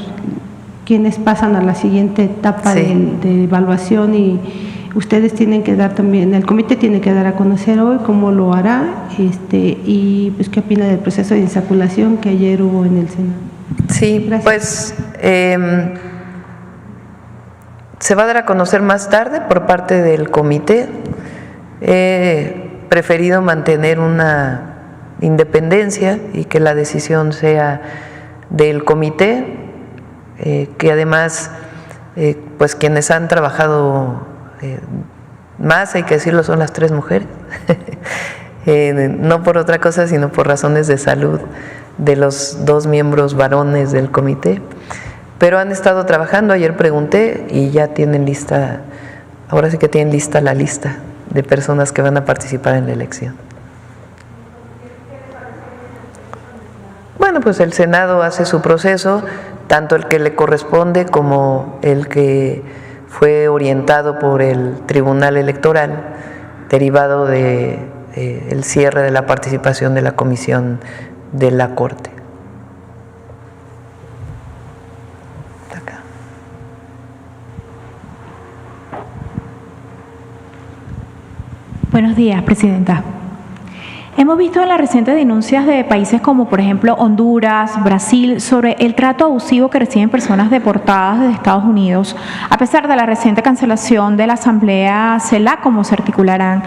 S6: quienes pasan a la siguiente etapa de evaluación y ustedes tienen que dar también, el comité tiene que dar a conocer hoy cómo lo hará y pues qué opina del proceso de insaculación que ayer hubo en el Senado.
S1: Sí,
S6: gracias.
S1: Pues se va a dar a conocer más tarde por parte del comité. He preferido mantener una independencia y que la decisión sea del comité, que además pues quienes han trabajado más, hay que decirlo, son las 3 mujeres, no por otra cosa sino por razones de salud de los 2 miembros varones del comité. Pero han estado trabajando, ayer pregunté y ya tienen lista, ahora sí que tienen lista la lista de personas que van a participar en la elección. Bueno, pues el Senado hace su proceso, tanto el que le corresponde como el que fue orientado por el Tribunal Electoral, derivado de el cierre de la participación de la Comisión de la Corte.
S7: Buenos días, Presidenta. Hemos visto en las recientes denuncias de países como, por ejemplo, Honduras, Brasil, sobre el trato abusivo que reciben personas deportadas desde Estados Unidos, a pesar de la reciente cancelación de la Asamblea CELAC. ¿Cómo se articularán?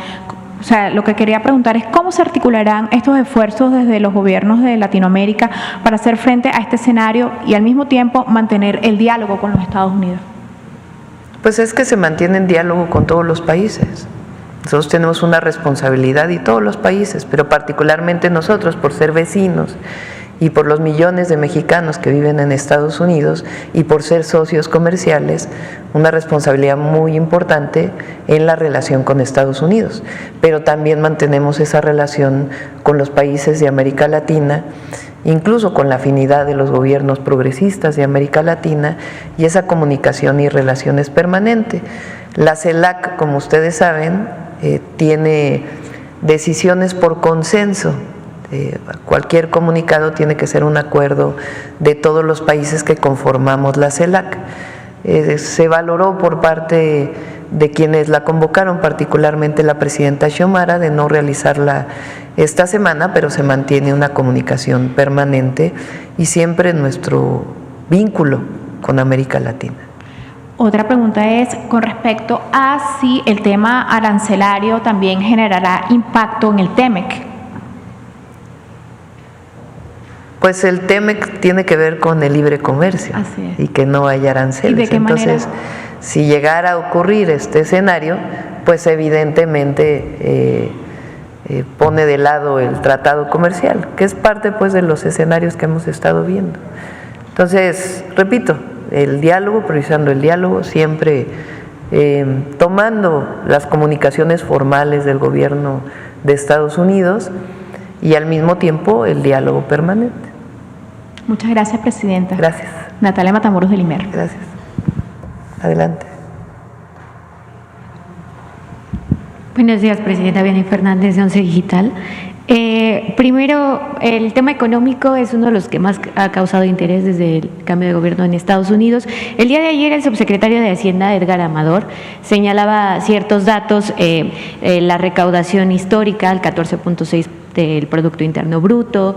S7: O sea, lo que quería preguntar es cómo se articularán estos esfuerzos desde los gobiernos de Latinoamérica para hacer frente a este escenario y al mismo tiempo mantener el diálogo con los Estados Unidos.
S1: Pues es que se mantiene en diálogo con todos los países. Nosotros tenemos una responsabilidad y todos los países, pero particularmente nosotros por ser vecinos y por los millones de mexicanos que viven en Estados Unidos y por ser socios comerciales, una responsabilidad muy importante en la relación con Estados Unidos. Pero también mantenemos esa relación con los países de América Latina incluso con la afinidad de los gobiernos progresistas de América Latina, y esa comunicación y relación es permanente. La CELAC, como ustedes saben, tiene decisiones por consenso. Cualquier comunicado tiene que ser un acuerdo de todos los países que conformamos la CELAC. Se valoró por parte de quienes la convocaron, particularmente la presidenta Xiomara, de no realizarla esta semana, pero se mantiene una comunicación permanente y siempre nuestro vínculo con América Latina.
S7: Otra pregunta es con respecto a si el tema arancelario también generará impacto en el TEMEC.
S1: Pues el TEMEC tiene que ver con el libre comercio.
S7: Así es.
S1: Y que no haya aranceles.
S7: ¿Y de qué
S1: Entonces,
S7: manera?
S1: si llegara a ocurrir este escenario, pues evidentemente pone de lado el tratado comercial, que es parte pues de los escenarios que hemos estado viendo. Entonces, repito, el diálogo, priorizando el diálogo, siempre tomando las comunicaciones formales del gobierno de Estados Unidos y al mismo tiempo el diálogo permanente.
S7: Muchas gracias, Presidenta.
S1: Gracias.
S7: Natalia Matamoros del IMER.
S1: Gracias. Adelante.
S8: Buenos días, Presidenta. Vianney Fernández, de Once Digital. Primero, el tema económico es uno de los que más ha causado interés desde el cambio de gobierno en Estados Unidos. El día de ayer, el subsecretario de Hacienda, Edgar Amador, señalaba ciertos datos, la recaudación histórica, el 14.6% del Producto Interno Bruto,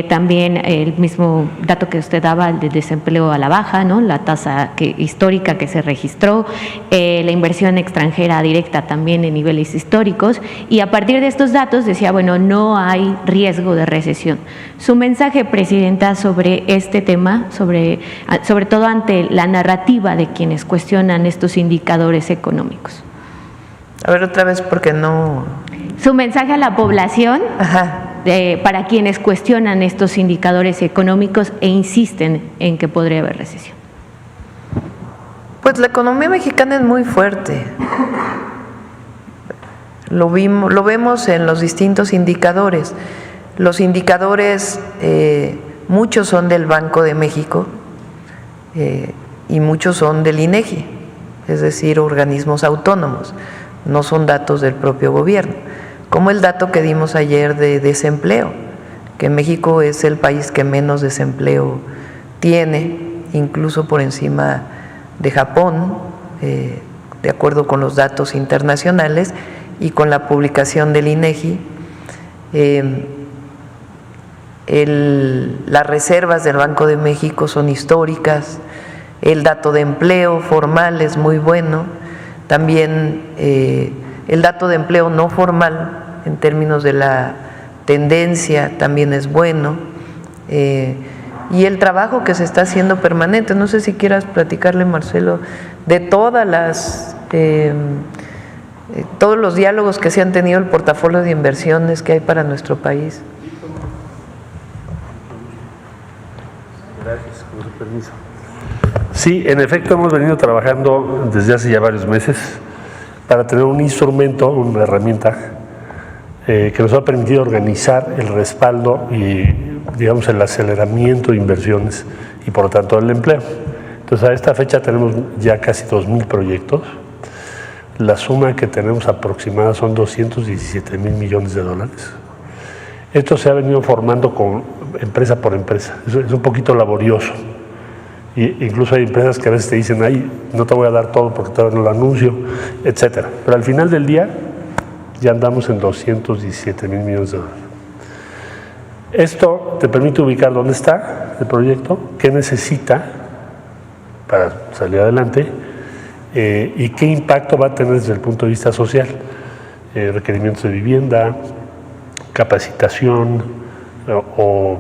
S8: también el mismo dato que usted daba, el de desempleo a la baja, ¿no? La tasa histórica que se registró, la inversión extranjera directa también en niveles históricos, y a partir de estos datos decía, bueno, no hay riesgo de recesión. Su mensaje, Presidenta, sobre este tema, sobre todo ante la narrativa de quienes cuestionan estos indicadores económicos.
S1: A ver, otra vez, porque no...
S8: Su mensaje a la población, para quienes cuestionan estos indicadores económicos e insisten en que podría haber recesión.
S1: Pues la economía mexicana es muy fuerte. Lo vemos en los distintos indicadores. Los indicadores, muchos son del Banco de México y muchos son del INEGI, es decir, organismos autónomos, no son datos del propio gobierno. Como el dato que dimos ayer de desempleo, que México es el país que menos desempleo tiene, incluso por encima de Japón, de acuerdo con los datos internacionales y con la publicación del INEGI. Las reservas del Banco de México son históricas, el dato de empleo formal es muy bueno, también el dato de empleo no formal en términos de la tendencia también es bueno, y el trabajo que se está haciendo permanente. No sé si quieras platicarle, Marcelo, de todos los diálogos que se han tenido, el portafolio de inversiones que hay para nuestro país.
S3: Gracias, con su permiso. Sí, en efecto hemos venido trabajando desde hace ya varios meses para tener un instrumento, una herramienta que nos ha permitido organizar el respaldo y, digamos, el aceleramiento de inversiones y, por lo tanto, el empleo. Entonces, a esta fecha tenemos ya casi 2,000 proyectos. La suma que tenemos aproximada son 217,000 millones de dólares. Esto se ha venido formando con empresa por empresa. Es un poquito laborioso. Y incluso hay empresas que a veces te dicen, ay, no te voy a dar todo porque todavía no lo anuncio, etcétera. Pero al final del día ya andamos en 217,000 millones de dólares. Esto te permite ubicar dónde está el proyecto, qué necesita para salir adelante y qué impacto va a tener desde el punto de vista social. Requerimientos de vivienda, capacitación o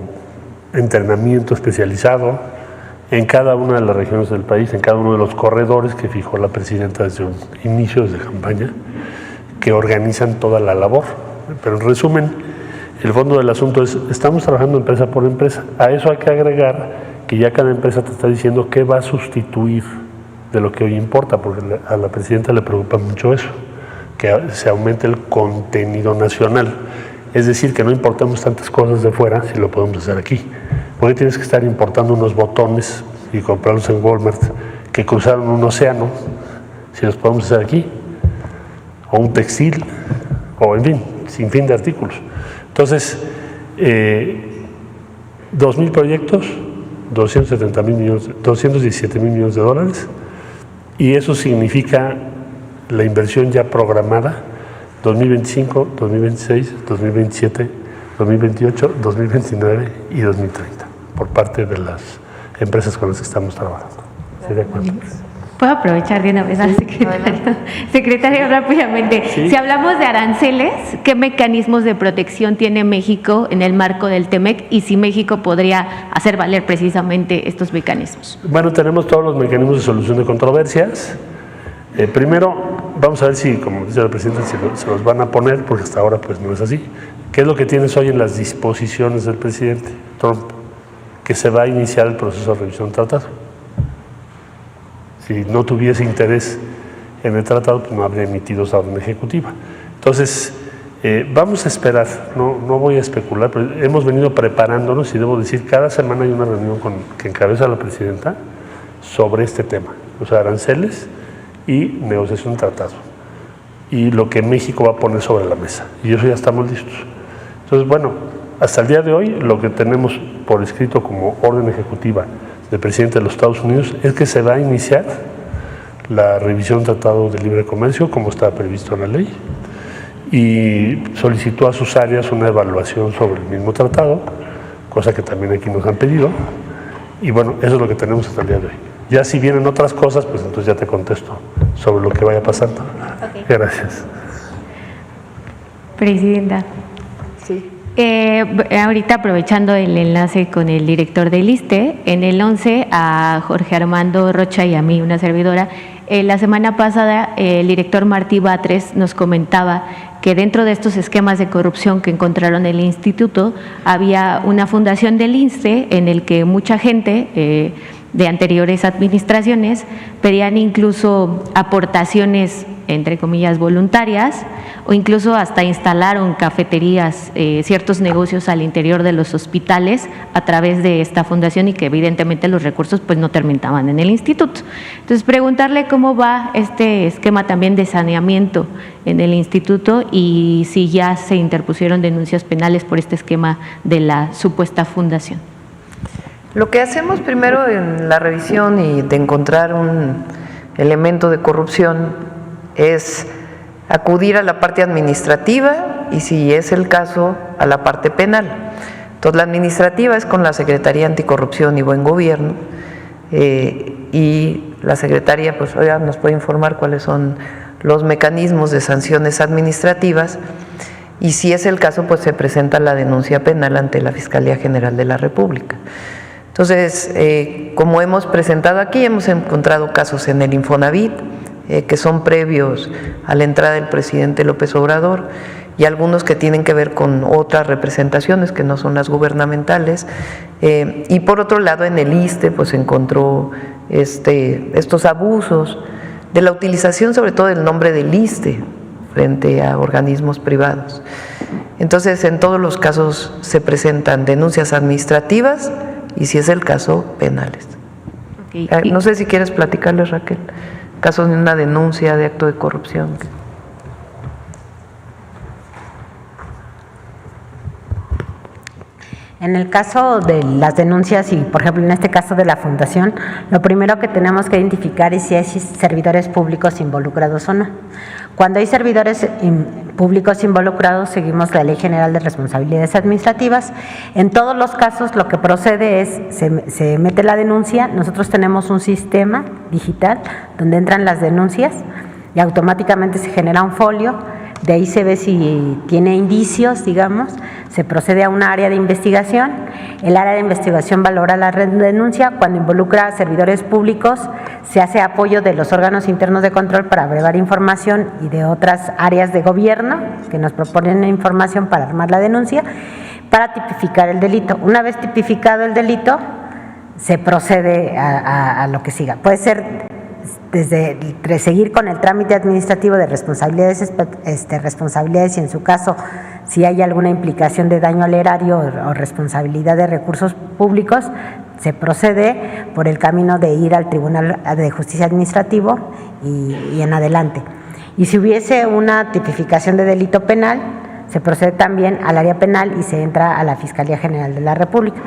S3: entrenamiento especializado en cada una de las regiones del país, en cada uno de los corredores que fijó la presidenta desde un inicio, desde campaña, que organizan toda la labor. Pero en resumen, el fondo del asunto es, estamos trabajando empresa por empresa. A eso hay que agregar que ya cada empresa te está diciendo qué va a sustituir de lo que hoy importa, porque a la presidenta le preocupa mucho eso, que se aumente el contenido nacional. es decir, que no importemos tantas cosas de fuera si lo podemos hacer aquí. ¿Por qué tienes que estar importando unos botones y comprarlos en Walmart que cruzaron un océano si los podemos hacer aquí? O un textil, o en fin, sin fin de artículos. Entonces, 2,000 proyectos, 217 mil millones de dólares, y eso significa la inversión ya programada 2025, 2026, 2027, 2028, 2029 y 2030 por parte de las empresas con las que estamos trabajando. ¿Sí, de acuerdo?
S8: ¿Puedo aprovechar de una vez al secretario? Secretario, rápidamente.
S3: Sí.
S8: Si hablamos de aranceles, ¿qué mecanismos de protección tiene México en el marco del TEMEC y si México podría hacer valer precisamente estos mecanismos?
S3: Bueno, tenemos todos los mecanismos de solución de controversias. Primero, vamos a ver si, como dice la presidenta, se los van a poner, porque hasta ahora pues no es así. ¿Qué es lo que tienes hoy en las disposiciones del presidente Trump? Que se va a iniciar el proceso de revisión del tratado. Si no tuviese interés en el tratado, pues no habría emitido esa orden ejecutiva. Entonces, vamos a esperar, no voy a especular, pero hemos venido preparándonos y debo decir, cada semana hay una reunión que encabeza la presidenta sobre este tema, o sea, aranceles y negociación de tratado, y lo que México va a poner sobre la mesa, y eso ya estamos listos. Entonces, bueno, hasta el día de hoy, lo que tenemos por escrito como orden ejecutiva del presidente de los Estados Unidos es que se va a iniciar la revisión del Tratado de Libre Comercio, como está previsto en la ley, y solicitó a sus áreas una evaluación sobre el mismo tratado, cosa que también aquí nos han pedido, y bueno, eso es lo que tenemos hasta el día de hoy. Ya si vienen otras cosas, pues entonces ya te contesto sobre lo que vaya pasando. Okay. Gracias.
S8: Presidenta.
S1: Sí.
S8: Ahorita aprovechando el enlace con el director del ISSSTE, en el 11 a Jorge Armando Rocha y a mí, una servidora, la semana pasada el director Martí Batres nos comentaba que dentro de estos esquemas de corrupción que encontraron en el instituto había una fundación del ISSSTE en el que mucha gente de anteriores administraciones pedían incluso aportaciones entre comillas voluntarias o incluso hasta instalaron cafeterías, ciertos negocios al interior de los hospitales a través de esta fundación y que evidentemente los recursos pues no terminaban en el instituto. Entonces preguntarle cómo va este esquema también de saneamiento en el instituto y si ya se interpusieron denuncias penales por este esquema de la supuesta fundación.
S1: Lo que hacemos primero en la revisión y de encontrar un elemento de corrupción es acudir a la parte administrativa y, si es el caso, a la parte penal. Entonces, la administrativa es con la Secretaría Anticorrupción y Buen Gobierno, y la Secretaría pues ya nos puede informar cuáles son los mecanismos de sanciones administrativas, y si es el caso, pues se presenta la denuncia penal ante la Fiscalía General de la República. Entonces, como hemos presentado aquí, hemos encontrado casos en el Infonavit, que son previos a la entrada del presidente López Obrador, y algunos que tienen que ver con otras representaciones que no son las gubernamentales, y por otro lado en el ISSSTE pues encontró estos abusos de la utilización sobre todo del nombre del ISSSTE frente a organismos privados. Entonces, en todos los casos se presentan denuncias administrativas y, si es el caso, penales. Okay. No sé si quieres platicarles, Raquel, casos de una denuncia de acto de corrupción.
S4: En el caso de las denuncias y, por ejemplo, en este caso de la fundación, lo primero que tenemos que identificar es si hay servidores públicos involucrados o no. Cuando hay servidores públicos involucrados, seguimos la Ley General de Responsabilidades Administrativas. En todos los casos, lo que procede es, se mete la denuncia, nosotros tenemos un sistema digital donde entran las denuncias y automáticamente se genera un folio. De ahí se ve si tiene indicios, digamos, se procede a una área de investigación. El área de investigación valora la denuncia. Cuando involucra a servidores públicos, se hace apoyo de los órganos internos de control para brevar información y de otras áreas de gobierno que nos proponen información para armar la denuncia, para tipificar el delito. Una vez tipificado el delito, se procede a lo que siga. Puede ser desde seguir con el trámite administrativo de responsabilidades y, en su caso, Si hay alguna implicación de daño al erario o responsabilidad de recursos públicos, se procede por el camino de ir al Tribunal de Justicia Administrativo y en adelante. Y si hubiese una tipificación de delito penal, se procede también al área penal y se entra a la Fiscalía General de la República.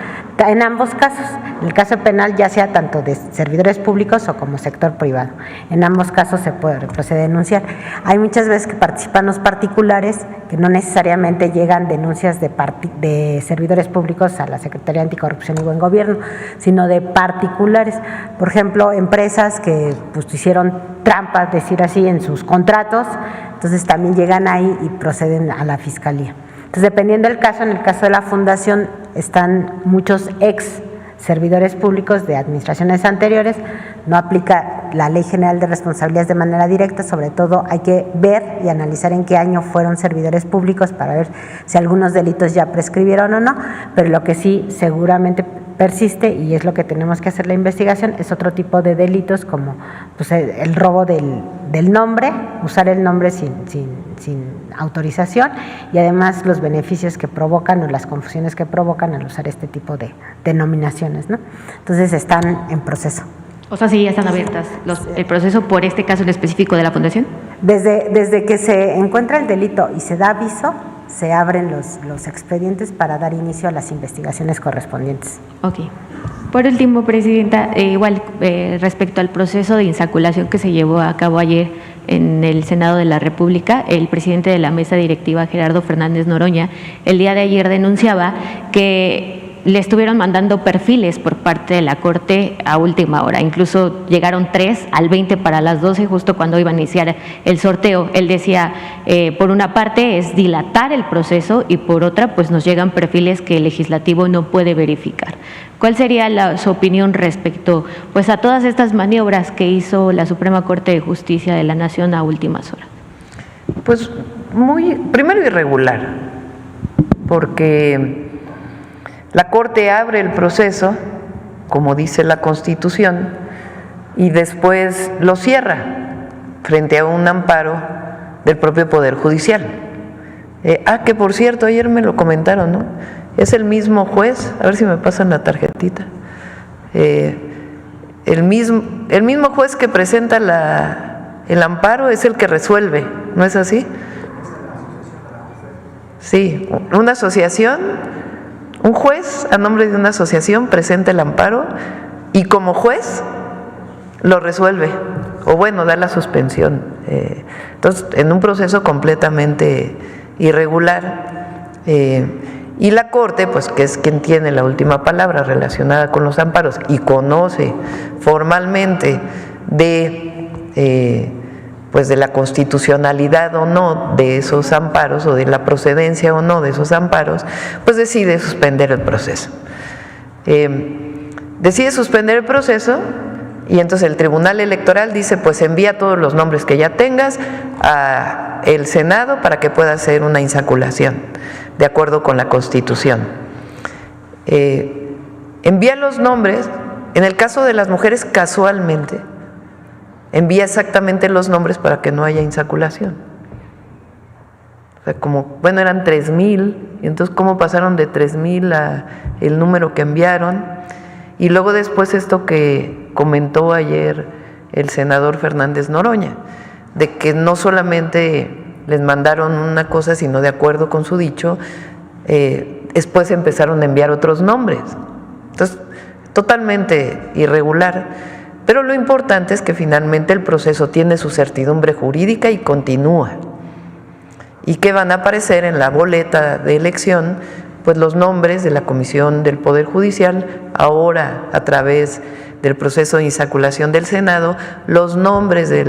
S4: En ambos casos, en el caso penal ya sea tanto de servidores públicos o como sector privado, en ambos casos se procede a denunciar. Hay muchas veces que participan los particulares que no necesariamente llegan denuncias de servidores públicos a la Secretaría Anticorrupción y Buen Gobierno, sino de particulares. Por ejemplo, empresas que pues hicieron trampas, decir así, en sus contratos, entonces también llegan ahí y proceden a la Fiscalía. Entonces, dependiendo del caso, en el caso de la Fundación están muchos ex servidores públicos de administraciones anteriores, no aplica la Ley General de Responsabilidades de manera directa, sobre todo hay que ver y analizar en qué año fueron servidores públicos para ver si algunos delitos ya prescribieron o no, pero lo que sí seguramente persiste, y es lo que tenemos que hacer la investigación, es otro tipo de delitos como pues, el robo del nombre, usar el nombre sin autorización, y además los beneficios que provocan o las confusiones que provocan al usar este tipo de denominaciones, ¿no? Entonces están en proceso.
S8: O sea, sí, ya están abiertas el proceso por este caso en específico de la Fundación.
S4: Desde que se encuentra el delito y se da aviso, se abren los expedientes para dar inicio a las investigaciones correspondientes.
S8: Ok. Por último, Presidenta, igual respecto al proceso de insaculación que se llevó a cabo ayer en el Senado de la República, el presidente de la mesa directiva, Gerardo Fernández Noroña, el día de ayer denunciaba que le estuvieron mandando perfiles por parte de la Corte a última hora. Incluso llegaron 3 al 20 para las 12, justo cuando iba a iniciar el sorteo. Él decía, por una parte es dilatar el proceso y por otra pues nos llegan perfiles que el legislativo no puede verificar. ¿Cuál sería su opinión respecto pues a todas estas maniobras que hizo la Suprema Corte de Justicia de la Nación a últimas horas?
S1: Pues primero irregular, porque la Corte abre el proceso, como dice la Constitución, y después lo cierra frente a un amparo del propio Poder Judicial. Que por cierto, ayer me lo comentaron, ¿no? Es el mismo juez, a ver si me pasan la tarjetita, el mismo juez que presenta el amparo es el que resuelve, ¿no es así? Sí, una asociación, un juez a nombre de una asociación presenta el amparo y como juez lo resuelve, o bueno, da la suspensión. Entonces, en un proceso completamente irregular, y la Corte, pues que es quien tiene la última palabra relacionada con los amparos y conoce formalmente pues de la constitucionalidad o no de esos amparos o de la procedencia o no de esos amparos, pues decide suspender el proceso. Decide suspender el proceso y entonces el Tribunal Electoral dice, pues envía todos los nombres que ya tengas a el Senado para que pueda hacer una insaculación, de acuerdo con la Constitución. Envía los nombres, en el caso de las mujeres casualmente, envía exactamente los nombres para que no haya insaculación. O sea, como, bueno, eran 3,000, y entonces cómo pasaron de 3,000 a el número que enviaron. Y luego después esto que comentó ayer el senador Fernández Noroña, de que no solamente les mandaron una cosa, sino de acuerdo con su dicho, después empezaron a enviar otros nombres. Entonces, totalmente irregular. Pero lo importante es que finalmente el proceso tiene su certidumbre jurídica y continúa. Y que van a aparecer en la boleta de elección, pues los nombres de la Comisión del Poder Judicial, ahora a través del proceso de insaculación del Senado, los nombres de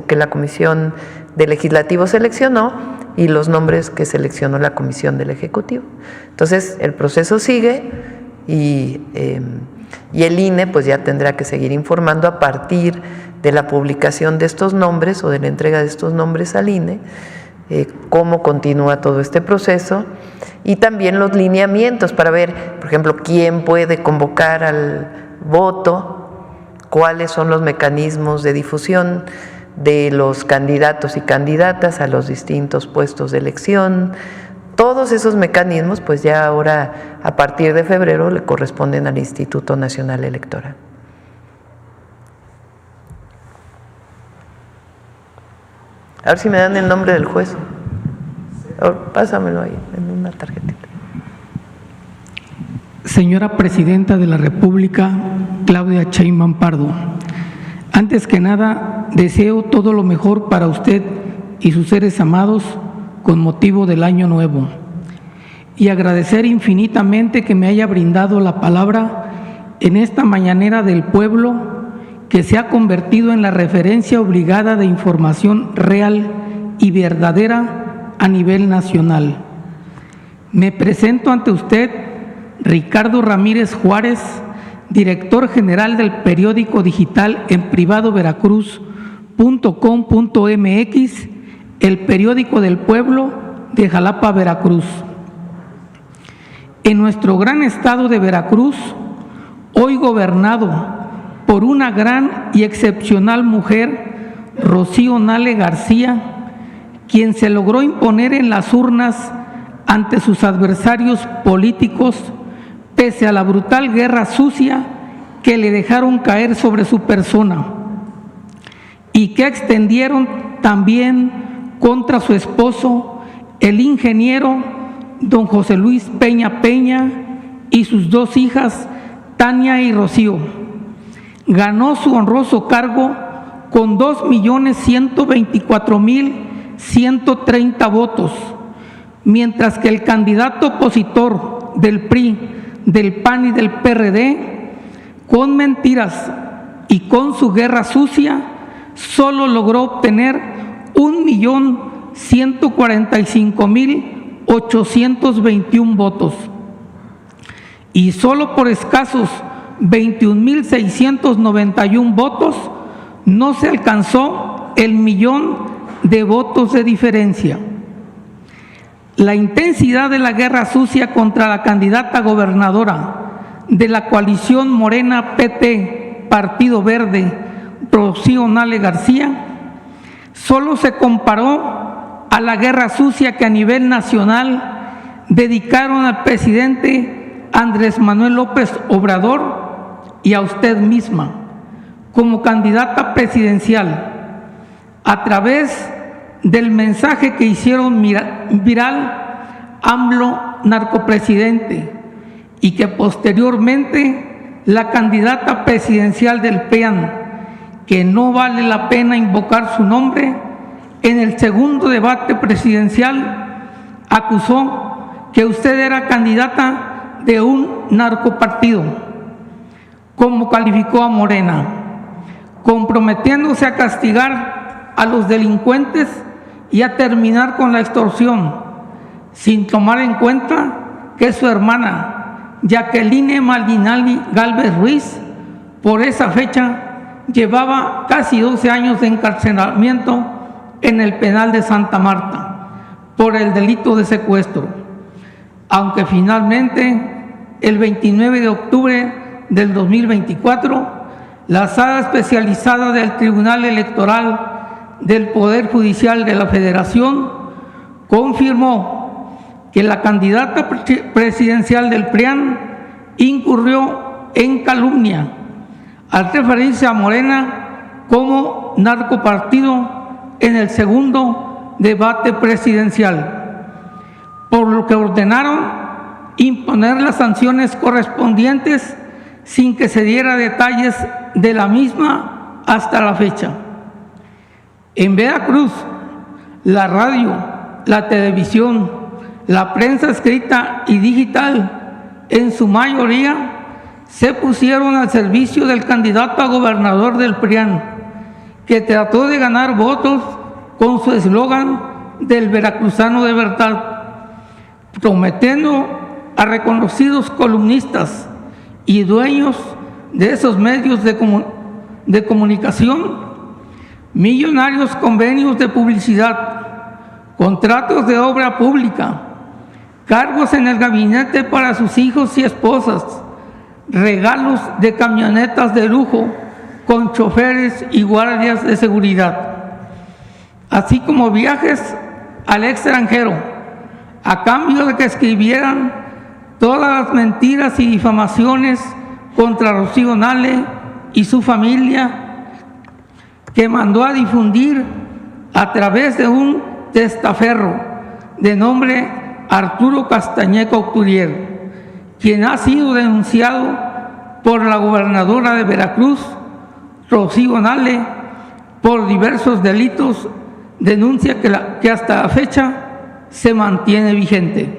S1: que la Comisión del Legislativo seleccionó y los nombres que seleccionó la Comisión del Ejecutivo. Entonces, el proceso sigue y el INE pues ya tendrá que seguir informando a partir de la publicación de estos nombres o de la entrega de estos nombres al INE, cómo continúa todo este proceso y también los lineamientos para ver, por ejemplo, quién puede convocar al voto, cuáles son los mecanismos de difusión de los candidatos y candidatas a los distintos puestos de elección, todos esos mecanismos, pues ya ahora, a partir de febrero, le corresponden al Instituto Nacional Electoral. A ver si me dan el nombre del juez. Pásamelo ahí, en una tarjetita.
S9: Señora Presidenta de la República, Claudia Sheinbaum Pardo, antes que nada, deseo todo lo mejor para usted y sus seres amados con motivo del Año Nuevo y agradecer infinitamente que me haya brindado la palabra en esta mañanera del pueblo que se ha convertido en la referencia obligada de información real y verdadera a nivel nacional. Me presento ante usted, Ricardo Ramírez Juárez, director general del periódico digital en privado veracruz.com.mx, el periódico del pueblo de Jalapa, Veracruz. En nuestro gran estado de Veracruz, hoy gobernado por una gran y excepcional mujer, Rocío Nale García, quien se logró imponer en las urnas ante sus adversarios políticos, pese a la brutal guerra sucia que le dejaron caer sobre su persona y que extendieron también contra su esposo, el ingeniero don José Luis Peña Peña, y sus dos hijas, Tania y Rocío. Ganó su honroso cargo con 2.124.130 votos, mientras que el candidato opositor del PRI, del PAN y del PRD, con mentiras y con su guerra sucia, solo logró obtener 1.145.821 votos. Y solo por escasos 21.691 votos no se alcanzó el 1.000.000 de votos de diferencia. La intensidad de la guerra sucia contra la candidata gobernadora de la coalición Morena PT Partido Verde, Rocío Nale García, solo se comparó a la guerra sucia que a nivel nacional dedicaron al presidente Andrés Manuel López Obrador y a usted misma como candidata presidencial a través del mensaje que hicieron viral AMLO narcopresidente, y que posteriormente la candidata presidencial del PRIAN, que no vale la pena invocar su nombre, en el segundo debate presidencial acusó que usted era candidata de un narcopartido, como calificó a Morena, comprometiéndose a castigar a los delincuentes y a terminar con la extorsión, sin tomar en cuenta que su hermana, Jacqueline Maldinali Gálvez Ruiz, por esa fecha llevaba casi 12 años de encarcelamiento en el penal de Santa Marta por el delito de secuestro, aunque finalmente el 29 de octubre del 2024 la Sala Especializada del Tribunal Electoral del Poder Judicial de la Federación confirmó que la candidata presidencial del PRIAN incurrió en calumnia al referirse a Morena como narcopartido en el segundo debate presidencial, por lo que ordenaron imponer las sanciones correspondientes sin que se diera detalles de la misma hasta la fecha. En Veracruz, la radio, la televisión, la prensa escrita y digital, en su mayoría, se pusieron al servicio del candidato a gobernador del PRIAN, que trató de ganar votos con su eslogan del veracruzano de verdad, prometiendo a reconocidos columnistas y dueños de esos medios de comunicación millonarios convenios de publicidad, contratos de obra pública, cargos en el gabinete para sus hijos y esposas, regalos de camionetas de lujo con choferes y guardias de seguridad, así como viajes al extranjero a cambio de que escribieran todas las mentiras y difamaciones contra Rocío Nale y su familia, que mandó a difundir a través de un testaferro de nombre Arturo Castañeca Octurier, quien ha sido denunciado por la gobernadora de Veracruz, Rocío Nale, por diversos delitos, denuncia que hasta la fecha se mantiene vigente.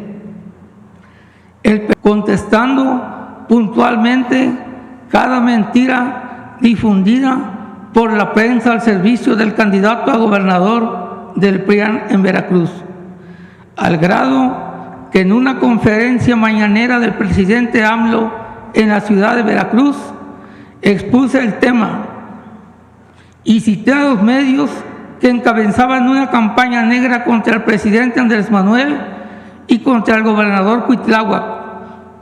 S9: Contestando puntualmente cada mentira difundida por la prensa al servicio del candidato a gobernador del PRIAN en Veracruz, al grado que en una conferencia mañanera del presidente AMLO en la ciudad de Veracruz expuse el tema y cité a los medios que encabezaban una campaña negra contra el presidente Andrés Manuel y contra el gobernador Cuitláhuac,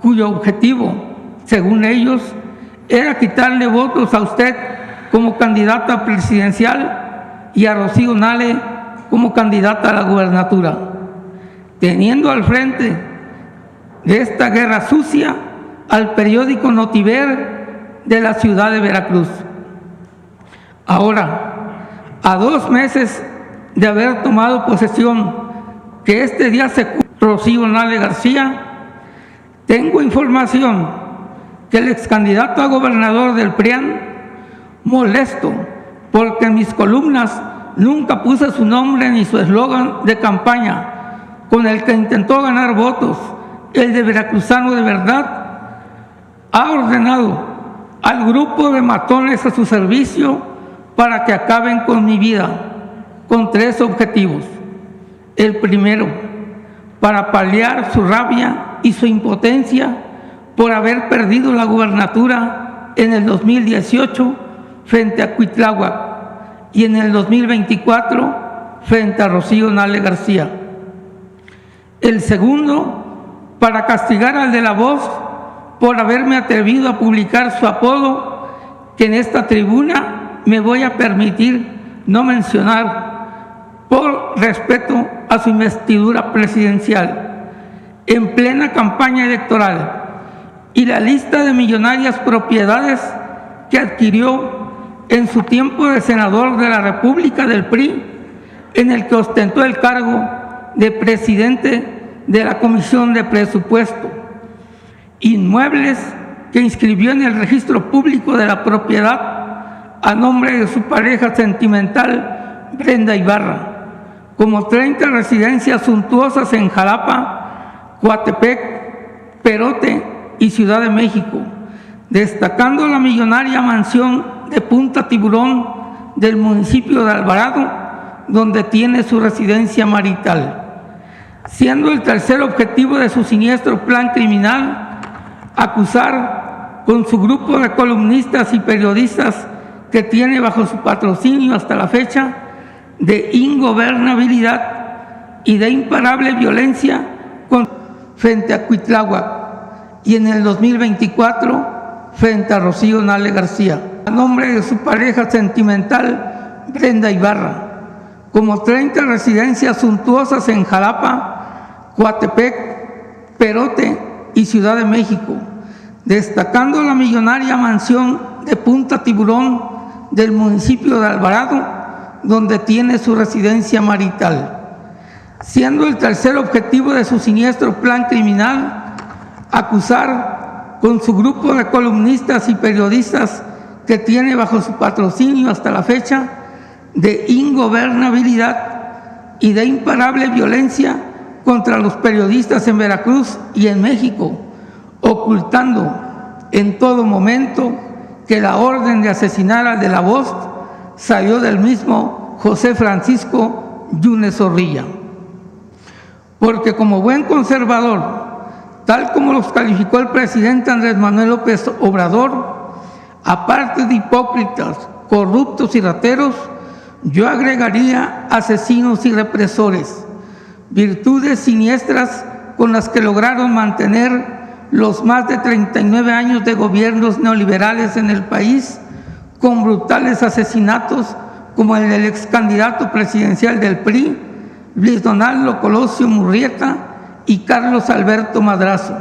S9: cuyo objetivo, según ellos, era quitarle votos a usted como candidata presidencial y a Rocío Nale como candidata a la gubernatura, teniendo al frente de esta guerra sucia al periódico Notiver de la ciudad de Veracruz. Ahora, a 2 meses de haber tomado posesión, que este día se cumple Rocío Nale García, tengo información que el ex candidato a gobernador del PRIAN, molesto porque en mis columnas nunca puse su nombre ni su eslogan de campaña con el que intentó ganar votos, el de Veracruzano de Verdad, ha ordenado al grupo de matones a su servicio para que acaben con mi vida, con 3 objetivos. El primero, para paliar su rabia y su impotencia por haber perdido la gubernatura en el 2018 frente a Cuitláhuac y en el 2024 frente a Rocío Nale García. El segundo, para castigar al de La Voz por haberme atrevido a publicar su apodo, que en esta tribuna me voy a permitir no mencionar por respeto a su investidura presidencial en plena campaña electoral y la lista de millonarias propiedades que adquirió en su tiempo de senador de la República del PRI, en el que ostentó el cargo de presidente de la Comisión de Presupuesto, inmuebles que inscribió en el registro público de la propiedad a nombre de su pareja sentimental Brenda Ibarra, como 30 residencias suntuosas en Jalapa, Coatepec, Perote y Ciudad de México, destacando la millonaria mansión de Punta Tiburón del municipio de Alvarado, donde tiene su residencia marital, siendo el tercer objetivo de su siniestro plan criminal acusar con su grupo de columnistas y periodistas que tiene bajo su patrocinio hasta la fecha de ingobernabilidad y de imparable violencia frente a Cuitláhuac y en el 2024 frente a Rocío Nale García, a nombre de su pareja sentimental Brenda Ibarra, como 30 residencias suntuosas en Jalapa, Coatepec, Perote y Ciudad de México, destacando la millonaria mansión de Punta Tiburón del municipio de Alvarado, donde tiene su residencia marital, siendo el tercer objetivo de su siniestro plan criminal acusar con su grupo de columnistas y periodistas que tiene bajo su patrocinio hasta la fecha de ingobernabilidad y de imparable violencia contra los periodistas en Veracruz y en México, ocultando en todo momento que la orden de asesinar al de La Voz salió del mismo José Francisco Yunes Zorrilla. Porque como buen conservador, tal como los calificó el presidente Andrés Manuel López Obrador, aparte de hipócritas, corruptos y rateros, yo agregaría asesinos y represores, virtudes siniestras con las que lograron mantener los más de 39 años de gobiernos neoliberales en el país, con brutales asesinatos como el del ex candidato presidencial del PRI, Luis Donaldo Colosio Murrieta, y Carlos Alberto Madrazo,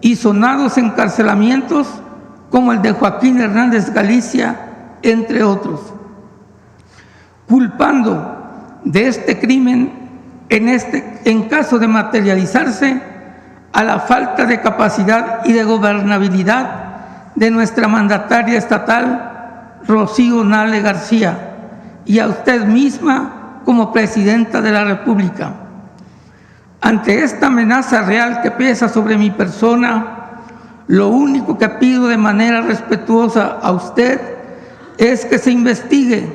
S9: y sonados encarcelamientos como el de Joaquín Hernández Galicia, entre otros, culpando de este crimen, en caso de materializarse, a la falta de capacidad y de gobernabilidad de nuestra mandataria estatal, Rocío Nale García, y a usted misma como presidenta de la República. Ante esta amenaza real que pesa sobre mi persona, lo único que pido de manera respetuosa a usted es que se investigue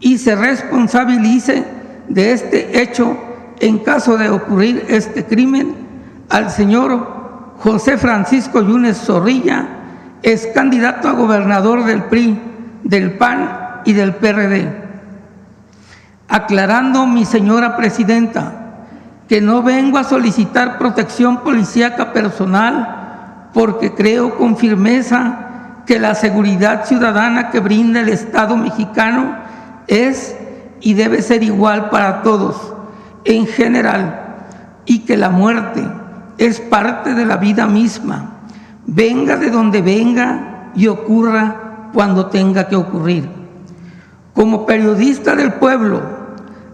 S9: y se responsabilice de este hecho en caso de ocurrir este crimen al señor José Francisco Yunes Zorrilla, ex candidato a gobernador del PRI, del PAN y del PRD. Aclarando, mi señora presidenta, que no vengo a solicitar protección policíaca personal, porque creo con firmeza que la seguridad ciudadana que brinda el Estado mexicano es y debe ser igual para todos en general, y que la muerte es parte de la vida misma, venga de donde venga y ocurra cuando tenga que ocurrir. Como periodista del pueblo,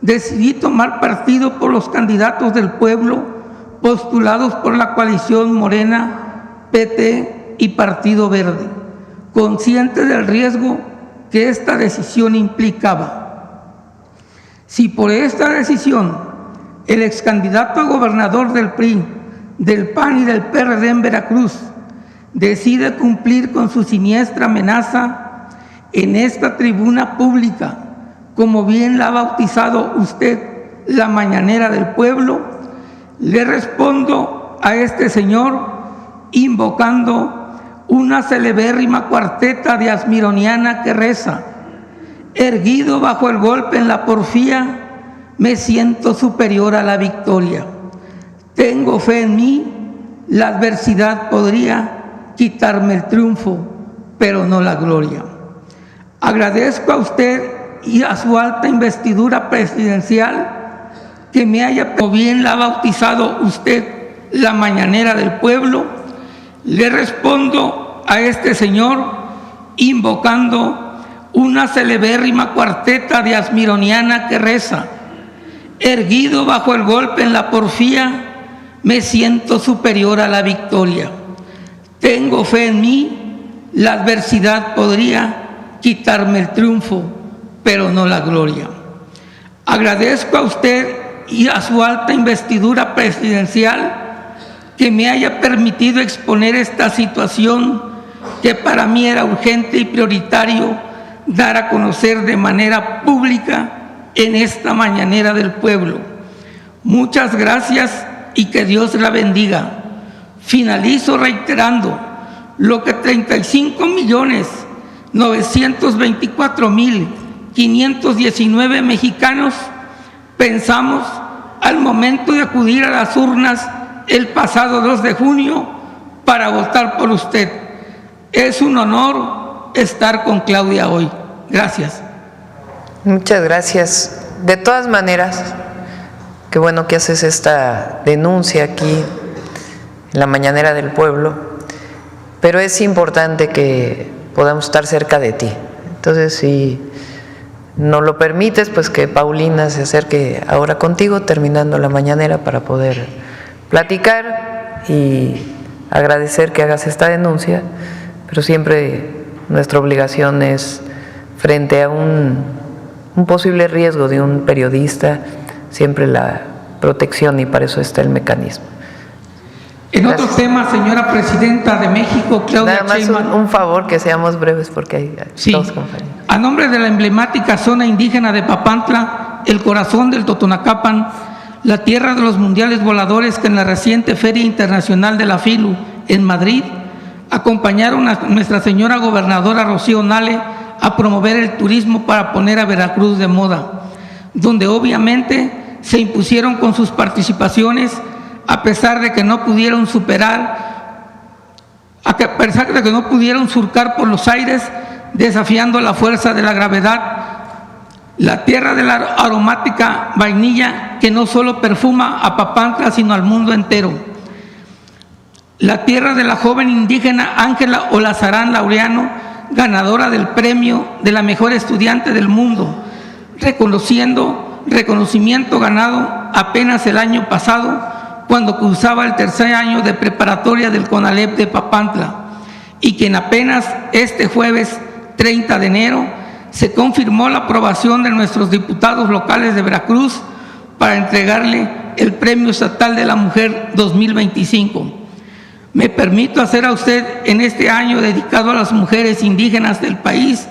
S9: decidí tomar partido por los candidatos del pueblo postulados por la coalición Morena, PT y Partido Verde, consciente del riesgo que esta decisión implicaba. Si por esta decisión el ex candidato a gobernador del PRI, del PAN y del PRD en Veracruz decide cumplir con su siniestra amenaza en esta tribuna pública, como bien la ha bautizado usted, la mañanera del pueblo, le respondo a este señor invocando una celebérrima cuarteta de Asmironiana que reza: erguido bajo el golpe en la porfía, me siento superior a la victoria. Tengo fe en mí, la adversidad podría quitarme el triunfo, pero no la gloria. Agradezco a usted y a su alta investidura presidencial que me haya, como bien la ha bautizado usted, la mañanera del pueblo. Le respondo a este señor invocando una celebérrima cuarteta de Asmironiana que reza: erguido bajo el golpe en la porfía, me siento superior a la victoria. Tengo fe en mí, la adversidad podría quitarme el triunfo, pero no la gloria. Agradezco a usted y a su alta investidura presidencial que me haya permitido exponer esta situación que para mí era urgente y prioritario dar a conocer de manera pública en esta mañanera del pueblo. Muchas gracias y que Dios la bendiga. Finalizo reiterando lo que 35.924.519 mexicanos pensamos al momento de acudir a las urnas el pasado 2 de junio para votar por usted. Es un honor estar con Claudia hoy. Gracias.
S1: Muchas gracias. De todas maneras, qué bueno que haces esta denuncia aquí en la mañanera del pueblo, pero es importante que podamos estar cerca de ti. Entonces, si nos lo permites, pues que Paulina se acerque ahora contigo, terminando la mañanera, para poder platicar y agradecer que hagas esta denuncia, pero siempre nuestra obligación es, frente a un posible riesgo de un periodista, siempre la protección, y para eso está el mecanismo.
S9: En otro tema, señora presidenta de México, Claudia
S1: Nada más
S9: Sheinbaum.
S1: un favor, que seamos breves porque hay dos compañeros.
S9: A nombre de la emblemática zona indígena de Papantla, el corazón del Totonacapan, la tierra de los mundiales voladores, que en la reciente Feria Internacional de la FILU en Madrid acompañaron a nuestra señora gobernadora Rocío Nale a promover el turismo para poner a Veracruz de moda, donde obviamente se impusieron con sus participaciones, a pesar de que no pudieron surcar por los aires, desafiando la fuerza de la gravedad la tierra de la aromática vainilla que no solo perfuma a Papantla, sino al mundo entero. La tierra de la joven indígena Ángela Olazarán Laureano, ganadora del premio de la mejor estudiante del mundo, reconocimiento ganado apenas el año pasado cuando cursaba el tercer año de preparatoria del CONALEP de Papantla, y quien apenas este jueves 30 de enero se confirmó la aprobación de nuestros diputados locales de Veracruz para entregarle el Premio Estatal de la Mujer 2025. Me permito hacer a usted en este año dedicado a las mujeres indígenas del país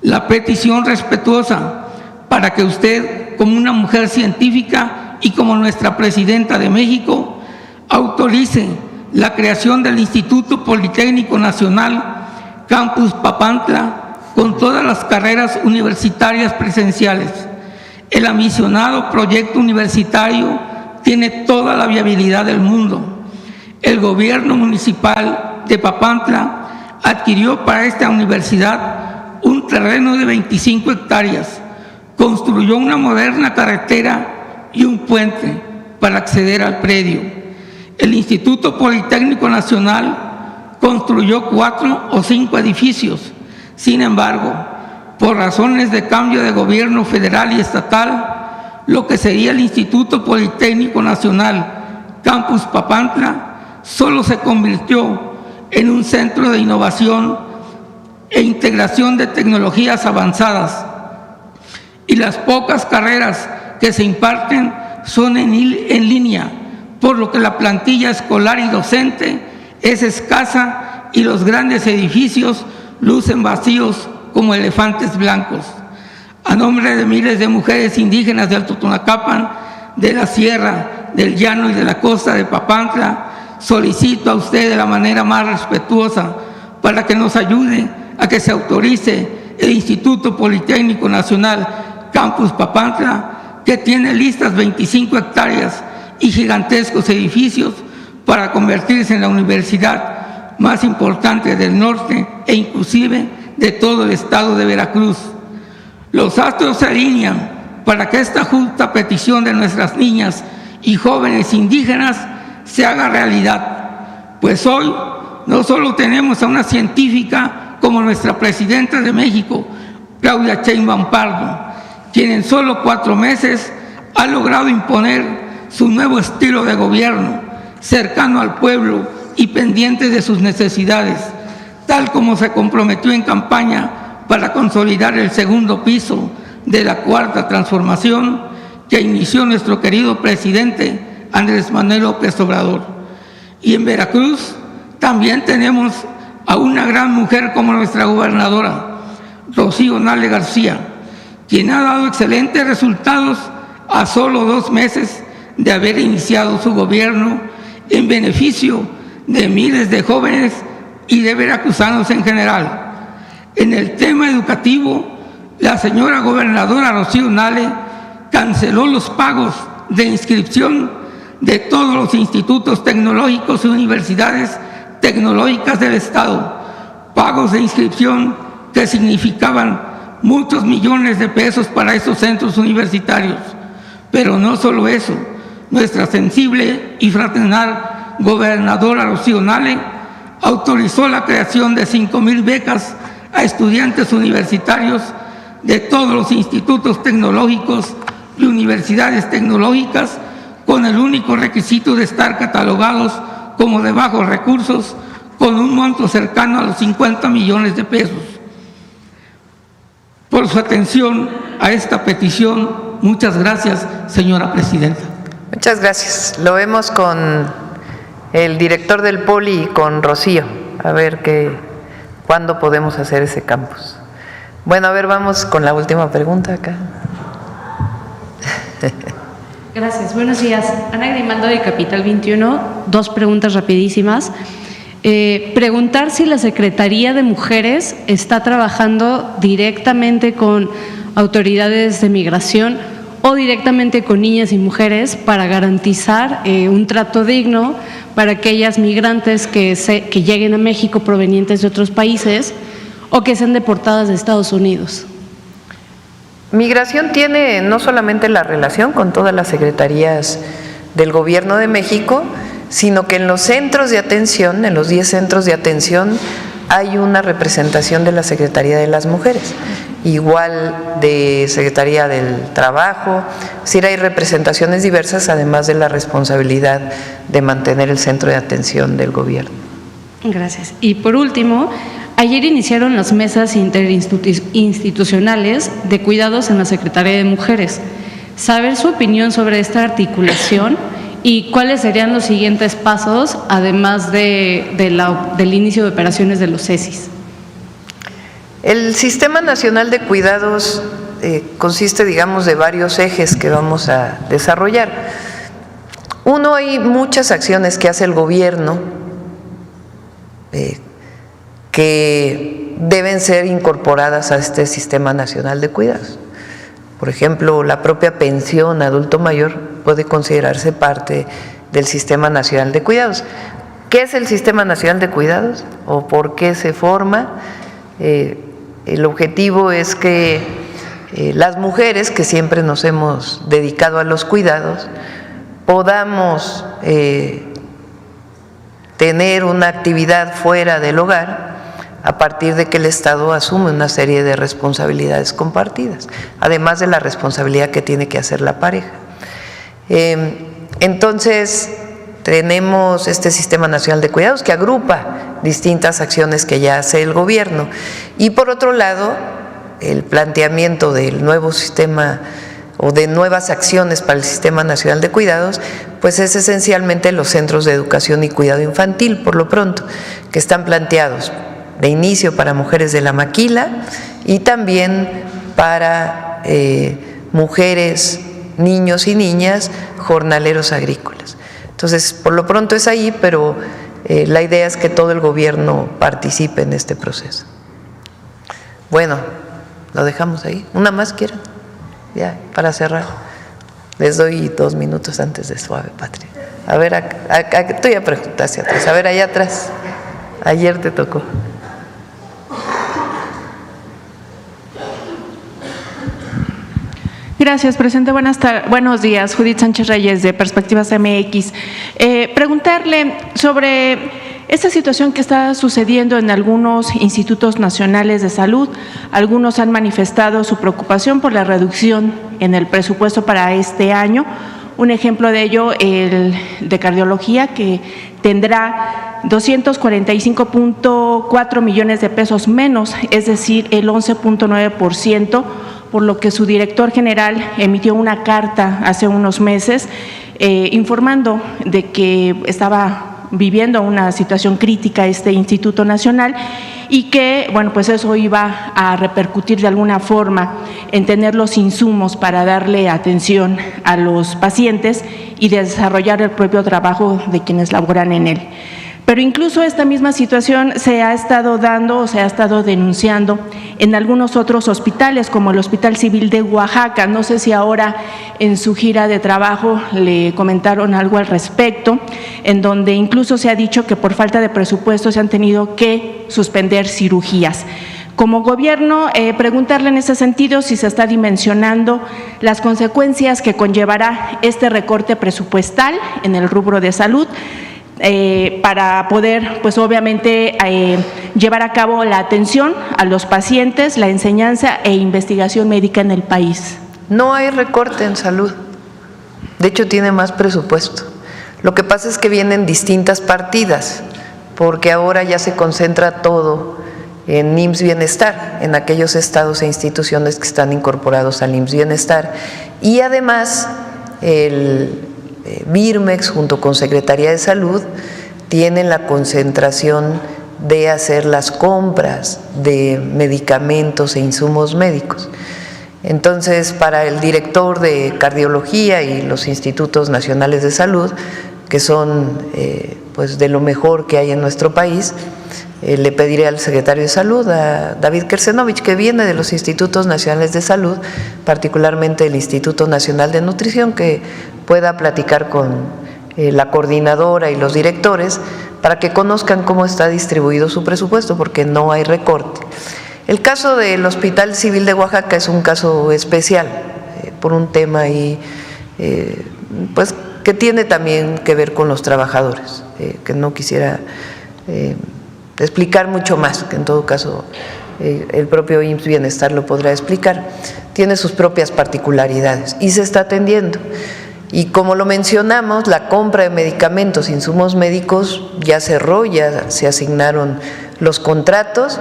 S9: la petición respetuosa para que usted, como una mujer científica y como nuestra presidenta de México, autorice la creación del Instituto Politécnico Nacional Campus Papantla con todas las carreras universitarias presenciales. El ambicionado proyecto universitario tiene toda la viabilidad del mundo. El gobierno municipal de Papantla adquirió para esta universidad un terreno de 25 hectáreas, construyó una moderna carretera y un puente para acceder al predio. El Instituto Politécnico Nacional construyó 4 o 5 edificios. Sin embargo, por razones de cambio de gobierno federal y estatal, lo que sería el Instituto Politécnico Nacional Campus Papantla solo se convirtió en un centro de innovación e integración de tecnologías avanzadas, y las pocas carreras que se imparten son en línea, por lo que la plantilla escolar y docente es escasa y los grandes edificios lucen vacíos como elefantes blancos. A nombre de miles de mujeres indígenas de Alto Tonacapan, de la Sierra, del Llano y de la costa de Papantla, solicito a usted de la manera más respetuosa para que nos ayude a que se autorice el Instituto Politécnico Nacional Campus Papantla, que tiene listas 25 hectáreas y gigantescos edificios para convertirse en la universidad más importante del norte e inclusive de todo el estado de Veracruz. Los astros se alinean para que esta justa petición de nuestras niñas y jóvenes indígenas se haga realidad, pues hoy no solo tenemos a una científica como nuestra presidenta de México, Claudia Sheinbaum Pardo, quien en solo 4 meses ha logrado imponer su nuevo estilo de gobierno, cercano al pueblo y pendiente de sus necesidades, tal como se comprometió en campaña para consolidar el segundo piso de la Cuarta Transformación que inició nuestro querido presidente Andrés Manuel López Obrador. Y en Veracruz también tenemos a una gran mujer como nuestra gobernadora, Rocío Nale García, quien ha dado excelentes resultados a solo 2 meses de haber iniciado su gobierno en beneficio de miles de jóvenes y de veracruzanos en general. En el tema educativo, la señora gobernadora Rocío Nale canceló los pagos de inscripción de todos los institutos tecnológicos y universidades tecnológicas del Estado, pagos de inscripción que significaban muchos millones de pesos para esos centros universitarios. Pero no solo eso, nuestra sensible y fraternal gobernadora Rocío Nale autorizó la creación de 5,000 becas a estudiantes universitarios de todos los institutos tecnológicos y universidades tecnológicas, con el único requisito de estar catalogados como de bajos recursos, con un monto cercano a los 50 millones de pesos. Por su atención a esta petición, muchas gracias, señora presidenta.
S1: Muchas gracias. Lo vemos con el director del Poli y con Rocío, a ver cuándo podemos hacer ese campus. Bueno, a ver, vamos con la última pregunta acá.
S10: Gracias, buenos días. Ana Grimaldo de Capital 21, 2 preguntas rapidísimas. Preguntar si la Secretaría de Mujeres está trabajando directamente con autoridades de migración o directamente con niñas y mujeres para garantizar un trato digno para aquellas migrantes que lleguen a México provenientes de otros países o que sean deportadas de Estados Unidos.
S1: Migración tiene no solamente la relación con todas las secretarías del Gobierno de México, sino que en los centros de atención, en los 10 centros de atención, hay una representación de la Secretaría de las Mujeres, igual de Secretaría del Trabajo, es decir, hay representaciones diversas, además de la responsabilidad de mantener el centro de atención del Gobierno.
S10: Gracias. Y por último, ayer iniciaron las mesas interinstitucionales de cuidados en la Secretaría de Mujeres. Saber su opinión sobre esta articulación y cuáles serían los siguientes pasos, además del inicio de operaciones de los CESIS.
S1: El Sistema Nacional de Cuidados consiste, digamos, de varios ejes que vamos a desarrollar. Uno, hay muchas acciones que hace el gobierno que deben ser incorporadas a este Sistema Nacional de Cuidados. Por ejemplo, la propia pensión adulto mayor puede considerarse parte del Sistema Nacional de Cuidados. ¿Qué es el Sistema Nacional de Cuidados o por qué se forma? El objetivo es que las mujeres que siempre nos hemos dedicado a los cuidados podamos tener una actividad fuera del hogar a partir de que el Estado asume una serie de responsabilidades compartidas, además de la responsabilidad que tiene que hacer la pareja. Entonces, tenemos este Sistema Nacional de Cuidados que agrupa distintas acciones que ya hace el gobierno y, por otro lado, el planteamiento del nuevo sistema o de nuevas acciones para el Sistema Nacional de Cuidados, pues es esencialmente los centros de educación y cuidado infantil, por lo pronto, que están planteados de inicio para mujeres de la maquila y también para mujeres, niños y niñas jornaleros agrícolas. Entonces, por lo pronto es ahí, pero la idea es que todo el gobierno participe en este proceso. Bueno, lo dejamos ahí. ¿Una más quieren? Ya, para cerrar. Les doy 2 minutos antes de Suave Patria. A ver, tú ya preguntaste atrás. A ver, allá atrás. Ayer te tocó.
S11: Gracias, presidente. Buenos días. Judith Sánchez Reyes, de Perspectivas MX. Preguntarle sobre esta situación que está sucediendo en algunos institutos nacionales de salud. Algunos han manifestado su preocupación por la reducción en el presupuesto para este año. Un ejemplo de ello, el de cardiología, que tendrá 245.4 millones de pesos menos, es decir, el 11.9%, por lo que su director general emitió una carta hace unos meses informando de que estaba viviendo una situación crítica este Instituto Nacional y que, bueno, pues eso iba a repercutir de alguna forma en tener los insumos para darle atención a los pacientes y desarrollar el propio trabajo de quienes laboran en él. Pero incluso esta misma situación se ha estado dando o se ha estado denunciando en algunos otros hospitales, como el Hospital Civil de Oaxaca. No sé si ahora en su gira de trabajo le comentaron algo al respecto, en donde incluso se ha dicho que por falta de presupuesto se han tenido que suspender cirugías. Como gobierno, preguntarle en ese sentido si se está dimensionando las consecuencias que conllevará este recorte presupuestal en el rubro de salud, para poder, pues obviamente, llevar a cabo la atención a los pacientes, la enseñanza e investigación médica en el país.
S1: No hay recorte en salud, de hecho tiene más presupuesto. Lo que pasa es que vienen distintas partidas, porque ahora ya se concentra todo en IMSS Bienestar, en aquellos estados e instituciones que están incorporados al IMSS Bienestar, y además el Birmex junto con Secretaría de Salud tienen la concentración de hacer las compras de medicamentos e insumos médicos. Entonces, para el director de cardiología y los institutos nacionales de salud, que son pues de lo mejor que hay en nuestro país, le pediré al secretario de Salud, a David Kersenovich, que viene de los institutos nacionales de salud, particularmente el Instituto Nacional de Nutrición, que pueda platicar con la coordinadora y los directores para que conozcan cómo está distribuido su presupuesto, porque no hay recorte. El caso del Hospital Civil de Oaxaca es un caso especial, por un tema ahí, pues que tiene también que ver con los trabajadores, que no quisiera explicar mucho más, que en todo caso el propio IMSS Bienestar lo podrá explicar. Tiene sus propias particularidades y se está atendiendo. Y como lo mencionamos, la compra de medicamentos, insumos médicos ya cerró, ya se asignaron los contratos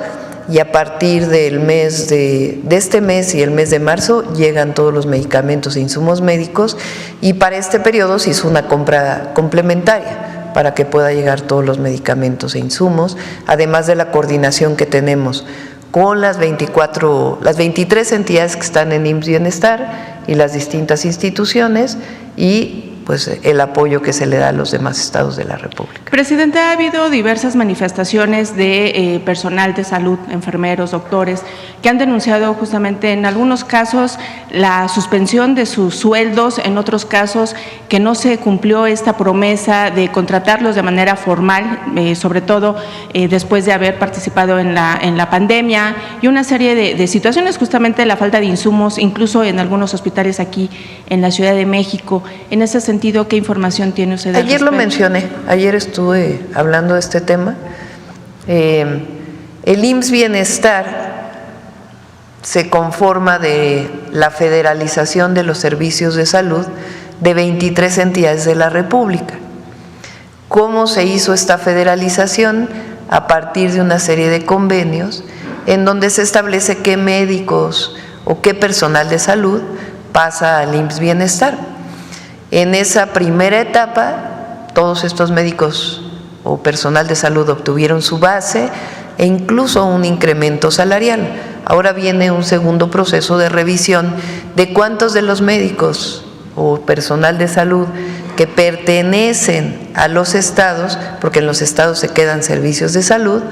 S1: y a partir del mes de este mes y el mes de marzo llegan todos los medicamentos e insumos médicos, y para este periodo se hizo una compra complementaria para que pueda llegar todos los medicamentos e insumos, además de la coordinación que tenemos con las 23 entidades que están en IMSS Bienestar y las distintas instituciones, y pues el apoyo que se le da a los demás estados de la República.
S11: Presidente, ha habido diversas manifestaciones de personal de salud, enfermeros, doctores, que han denunciado justamente en algunos casos la suspensión de sus sueldos, en otros casos que no se cumplió esta promesa de contratarlos de manera formal, sobre todo después de haber participado en la pandemia, y una serie de situaciones, justamente la falta de insumos, incluso en algunos hospitales aquí en la Ciudad de México. En ese sentido, ¿qué información tiene usted?
S1: Ayer lo mencioné, ayer estuve hablando de este tema. El IMSS Bienestar se conforma de la federalización de los servicios de salud de 23 entidades de la República. ¿Cómo se hizo esta federalización? A partir de una serie de convenios en donde se establece qué médicos o qué personal de salud pasa al IMSS Bienestar. En esa primera etapa, todos estos médicos o personal de salud obtuvieron su base e incluso un incremento salarial. Ahora viene un segundo proceso de revisión de cuántos de los médicos o personal de salud que pertenecen a los estados, porque en los estados se quedan servicios de salud,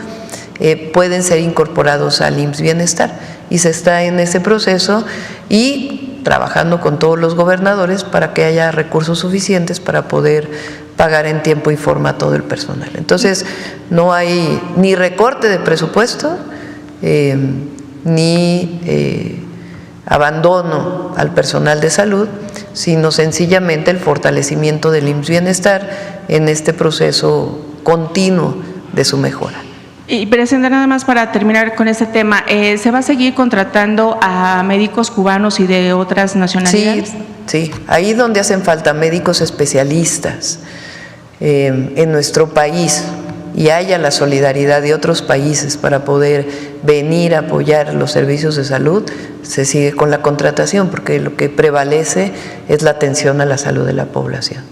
S1: pueden ser incorporados al IMSS Bienestar, y se está en ese proceso y trabajando con todos los gobernadores para que haya recursos suficientes para poder pagar en tiempo y forma a todo el personal. Entonces, no hay ni recorte de presupuesto, ni abandono al personal de salud, sino sencillamente el fortalecimiento del IMSS Bienestar en este proceso continuo de su mejora.
S11: Y presidente, nada más para terminar con este tema, ¿se va a seguir contratando a médicos cubanos y de otras nacionalidades?
S1: Sí, ahí donde hacen falta médicos especialistas en nuestro país y haya la solidaridad de otros países para poder venir a apoyar los servicios de salud, se sigue con la contratación, porque lo que prevalece es la atención a la salud de la población.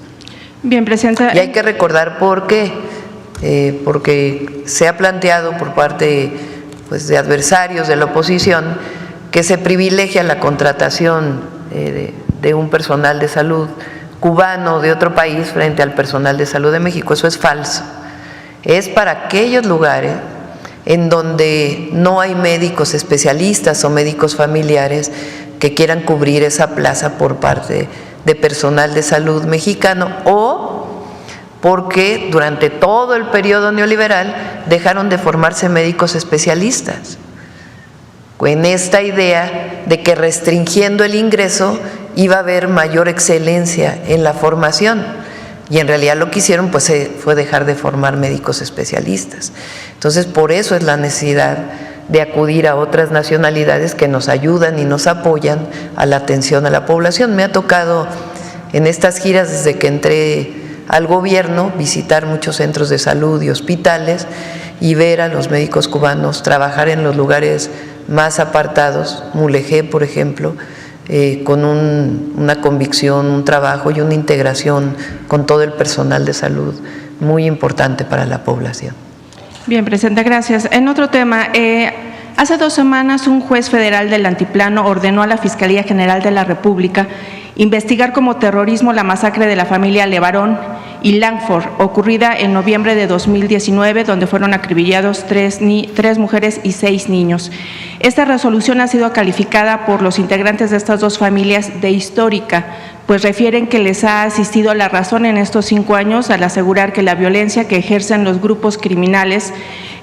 S11: Bien, presidenta.
S1: Y hay que recordar por qué. Porque se ha planteado por parte pues, de adversarios de la oposición que se privilegia la contratación de un personal de salud cubano de otro país frente al personal de salud de México. Eso es falso. Es para aquellos lugares en donde no hay médicos especialistas o médicos familiares que quieran cubrir esa plaza por parte de personal de salud mexicano, o porque durante todo el periodo neoliberal dejaron de formarse médicos especialistas, en esta idea de que restringiendo el ingreso iba a haber mayor excelencia en la formación, y en realidad lo que hicieron pues fue dejar de formar médicos especialistas. Entonces, por eso es la necesidad de acudir a otras nacionalidades que nos ayudan y nos apoyan a la atención a la población. Me ha tocado en estas giras desde que entré al gobierno visitar muchos centros de salud y hospitales y ver a los médicos cubanos trabajar en los lugares más apartados, Mulegé, por ejemplo, con una convicción, un trabajo y una integración con todo el personal de salud muy importante para la población.
S11: Bien, presidenta, gracias. En otro tema, hace 2 semanas un juez federal del Altiplano ordenó a la Fiscalía General de la República investigar como terrorismo la masacre de la familia Levarón y Langford, ocurrida en noviembre de 2019, donde fueron acribillados 3 mujeres y 6 niños. Esta resolución ha sido calificada por los integrantes de estas dos familias de histórica, pues refieren que les ha asistido la razón en estos 5 años al asegurar que la violencia que ejercen los grupos criminales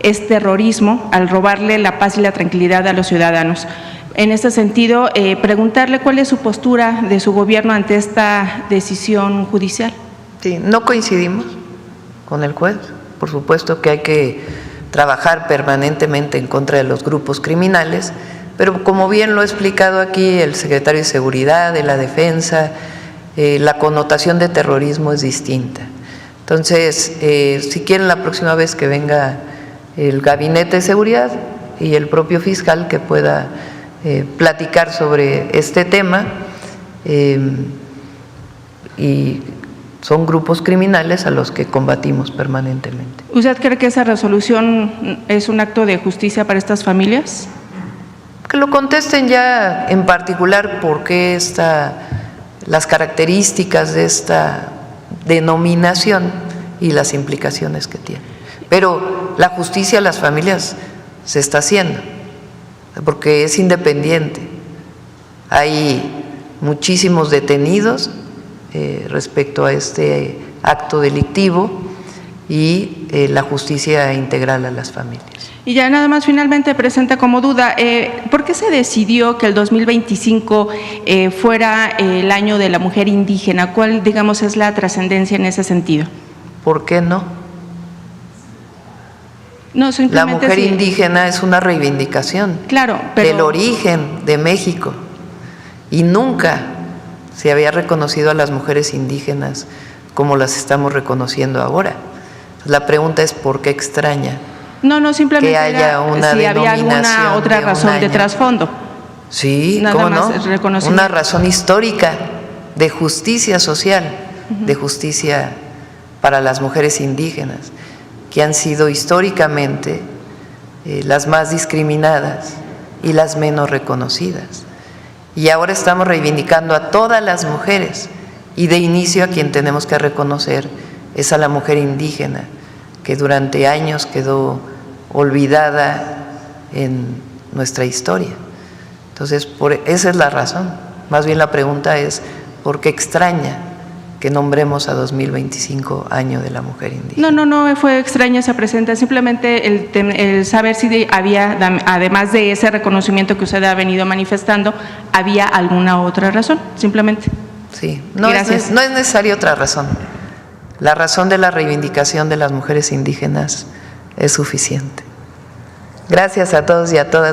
S11: es terrorismo al robarle la paz y la tranquilidad a los ciudadanos. En este sentido, preguntarle cuál es su postura de su gobierno ante esta decisión judicial.
S1: Sí, no coincidimos con el juez. Por supuesto que hay que trabajar permanentemente en contra de los grupos criminales, pero como bien lo ha explicado aquí el secretario de Seguridad, de la Defensa, la connotación de terrorismo es distinta. Entonces, si quieren la próxima vez que venga el Gabinete de Seguridad y el propio fiscal que pueda platicar sobre este tema, y son grupos criminales a los que combatimos permanentemente.
S11: ¿Usted cree que esa resolución es un acto de justicia para estas familias?
S1: Que lo contesten ya en particular por qué las características de esta denominación y las implicaciones que tiene. Pero la justicia a las familias se está haciendo, porque es independiente. Hay muchísimos detenidos respecto a este acto delictivo y la justicia integral a las familias.
S11: Y ya nada más finalmente presenta como duda, ¿por qué se decidió que el 2025 fuera el año de la mujer indígena? ¿Cuál, digamos, es la trascendencia en ese sentido?
S1: ¿Por qué no?
S11: No, simplemente
S1: la mujer indígena es una reivindicación,
S11: claro, pero
S1: del origen de México, y nunca se había reconocido a las mujeres indígenas como las estamos reconociendo ahora. La pregunta es ¿por qué extraña?
S11: No, simplemente
S1: que haya una
S11: si había alguna otra razón de trasfondo.
S1: Sí,
S11: nada
S1: ¿cómo
S11: más
S1: no? Una razón histórica de justicia social, de justicia para las mujeres indígenas, que han sido históricamente las más discriminadas y las menos reconocidas. Y ahora estamos reivindicando a todas las mujeres, y de inicio a quien tenemos que reconocer es a la mujer indígena, que durante años quedó olvidada en nuestra historia. Entonces, esa es la razón. Más bien la pregunta es ¿por qué extraña que nombremos a 2025 año de la mujer indígena?
S11: No fue extraña esa presentación, simplemente el saber si había, además de ese reconocimiento que usted ha venido manifestando, había alguna otra razón, simplemente.
S1: Sí, no es necesaria otra razón. La razón de la reivindicación de las mujeres indígenas es suficiente. Gracias a todos y a todas.